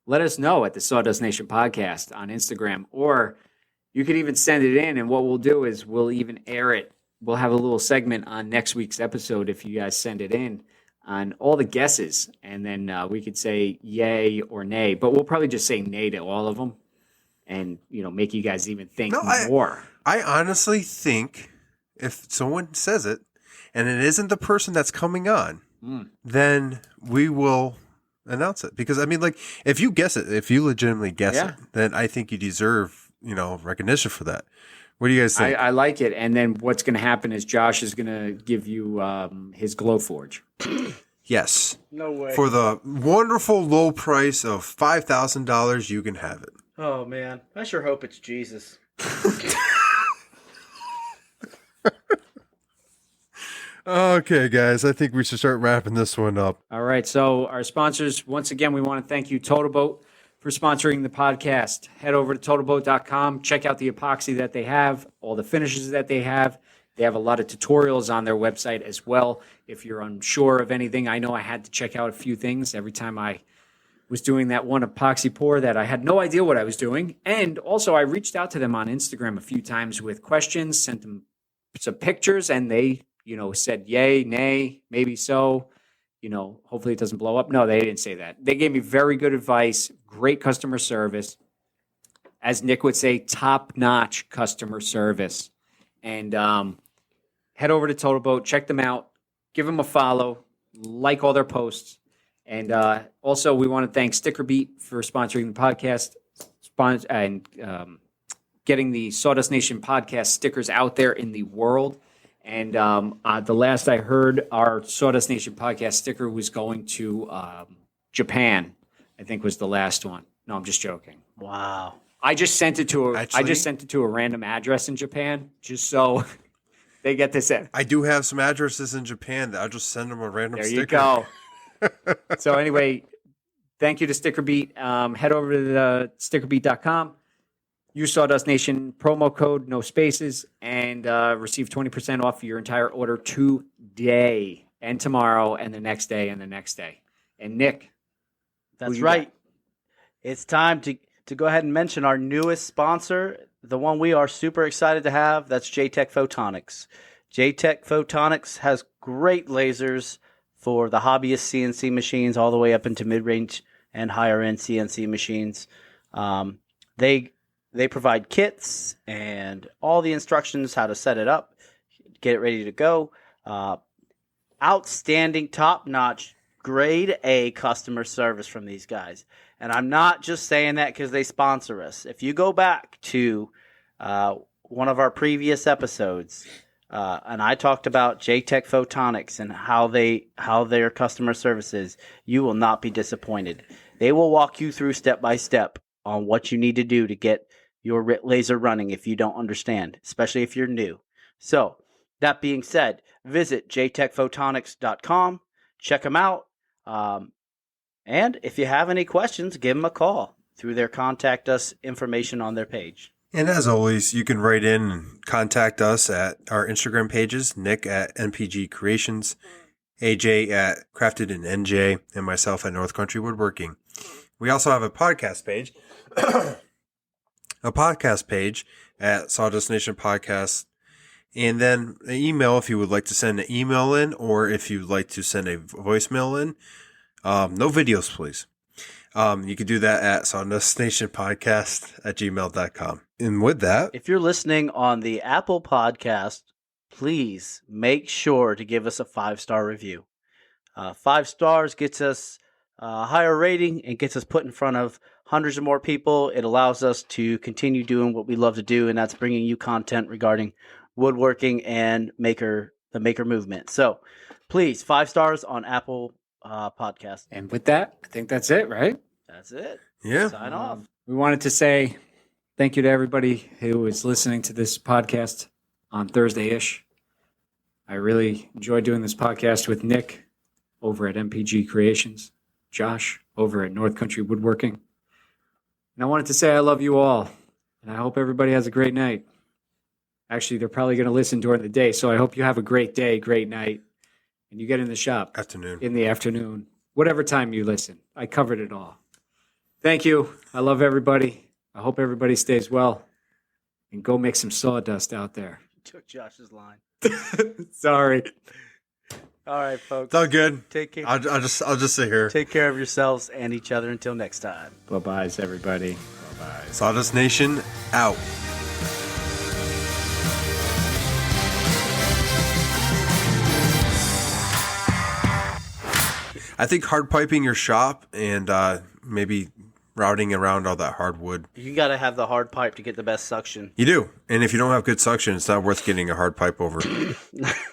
let us know at the Sawdust Nation Podcast on Instagram, or you could even send it in. And what we'll do is we'll even air it. We'll have a little segment on next week's episode if you guys send it in on all the guesses, and then we could say yay or nay. But we'll probably just say nay to all of them, and make you guys even think more. I honestly think if someone says it and it isn't the person that's coming on, then we will announce it. Because I mean, like, if you guess it, if you legitimately guess it, then I think you deserve, recognition for that. What do you guys think? I like it. And then what's going to happen is Josh is going to give you his Glowforge. Yes. No way. For the wonderful low price of $5,000, you can have it. Oh, man. I sure hope it's Jesus. Okay, guys. I think we should start wrapping this one up. All right. So our sponsors, once again, we want to thank you, Totalboat, for sponsoring the podcast. Head over to Totalboat.com. Check out the epoxy that they have, all the finishes that they have. They have a lot of tutorials on their website as well. If you're unsure of anything, I know I had to check out a few things every time I was doing that one epoxy pour that I had no idea what I was doing. And also I reached out to them on Instagram a few times with questions, sent them some pictures, and they, said yay, nay, maybe so. Hopefully it doesn't blow up. No, they didn't say that. They gave me very good advice, great customer service. As Nick would say, top-notch customer service. And head over to Totalboat, check them out, give them a follow, like all their posts. And also, we want to thank StickerBeat for sponsoring the podcast and getting the Sawdust Nation podcast stickers out there in the world. And the last I heard, our Sawdust Nation podcast sticker was going to Japan, I think was the last one. No, I'm just joking. Wow. I just sent it to a random address in Japan, just so they get this in. I do have some addresses in Japan that I'll just send them a random sticker. There you go. So anyway, thank you to StickerBeat. Head over to the stickerbeat.com. Use Sawdust Nation promo code, no spaces, and receive 20% off your entire order today and tomorrow and the next day and the next day. And Nick. That's right. It's time to go ahead and mention our newest sponsor, the one we are super excited to have. That's Jtechphotonics. Jtechphotonics has great lasers for the hobbyist CNC machines all the way up into mid-range and higher-end CNC machines. They provide kits and all the instructions how to set it up, get it ready to go. Outstanding, top-notch, grade A customer service from these guys. And I'm not just saying that because they sponsor us. If you go back to one of our previous episodes, and I talked about Jtechphotonics and how their customer service is, you will not be disappointed. They will walk you through step by step on what you need to do to get your laser running if you don't understand, especially if you're new. So, that being said, visit jtechphotonics.com, check them out, and if you have any questions, give them a call through their contact us information on their page. And as always, you can write in and contact us at our Instagram pages, Nick at NPG Creations, AJ at Crafted in NJ, and myself at North Country Woodworking. We also have a podcast page. a podcast page at Sawdust Nation Podcast, and then an email if you would like to send an email in, or if you'd like to send a voicemail in. No videos, please. You can do that at sawdustnationpodcast@gmail.com. And with that, If you're listening on the Apple Podcast, please make sure to give us a 5-star review. 5 stars gets us a higher rating and gets us put in front of hundreds of more people. It allows us to continue doing what we love to do, and that's bringing you content regarding woodworking and the maker movement. So please, 5 stars on Apple Podcast. And with that, I think that's it, right? That's it. yeah, Sign off. We wanted to say thank you to everybody who is listening to this podcast on Thursday-ish. I really enjoyed doing this podcast with Nick over at MPG Creations, Josh over at North Country Woodworking. And I wanted to say I love you all, and I hope everybody has a great night. Actually, they're probably going to listen during the day, so I hope you have a great day, great night, and you get in the shop afternoon. in the afternoon, whatever time you listen. I covered it all. Thank you. I love everybody. I hope everybody stays well, and go make some sawdust out there. Took Josh's line. Sorry. All right, folks. It's all good. Take care. I'll just sit here. Take care of yourselves and each other until next time. Bye-bye, everybody. Bye. Sawdust Nation out. I think hard piping your shop and maybe routing around all that hardwood. You got to have the hard pipe to get the best suction. You do. And if you don't have good suction, it's not worth getting a hard pipe over.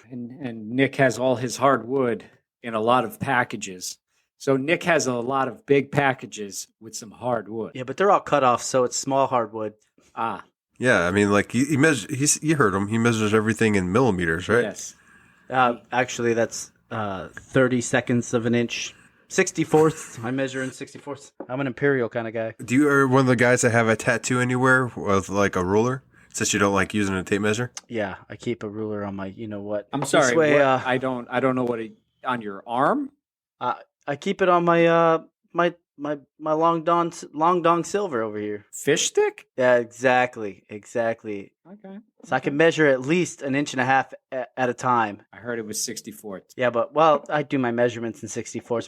And Nick has all his hardwood in a lot of packages. So Nick has a lot of big packages with some hardwood. Yeah, but they're all cut off, so it's small hardwood. Ah, Yeah, I mean, like, he measures, you heard him. He measures everything in millimeters, right? yes. Actually, that's 30 seconds of an inch. 64ths. I measure in 64ths. I'm an imperial kind of guy. Are one of the guys that have a tattoo anywhere with, like, a ruler? Since you don't like using a tape measure? Yeah, I keep a ruler on my, you know what. I'm sorry. This way, what? I don't know what on your arm? I keep it on my my long dong silver over here. Fish stick? Yeah, exactly. Okay. So I can measure at least an inch and a half at a time. I heard it was 64. Yeah, but well, I do my measurements in 64ths.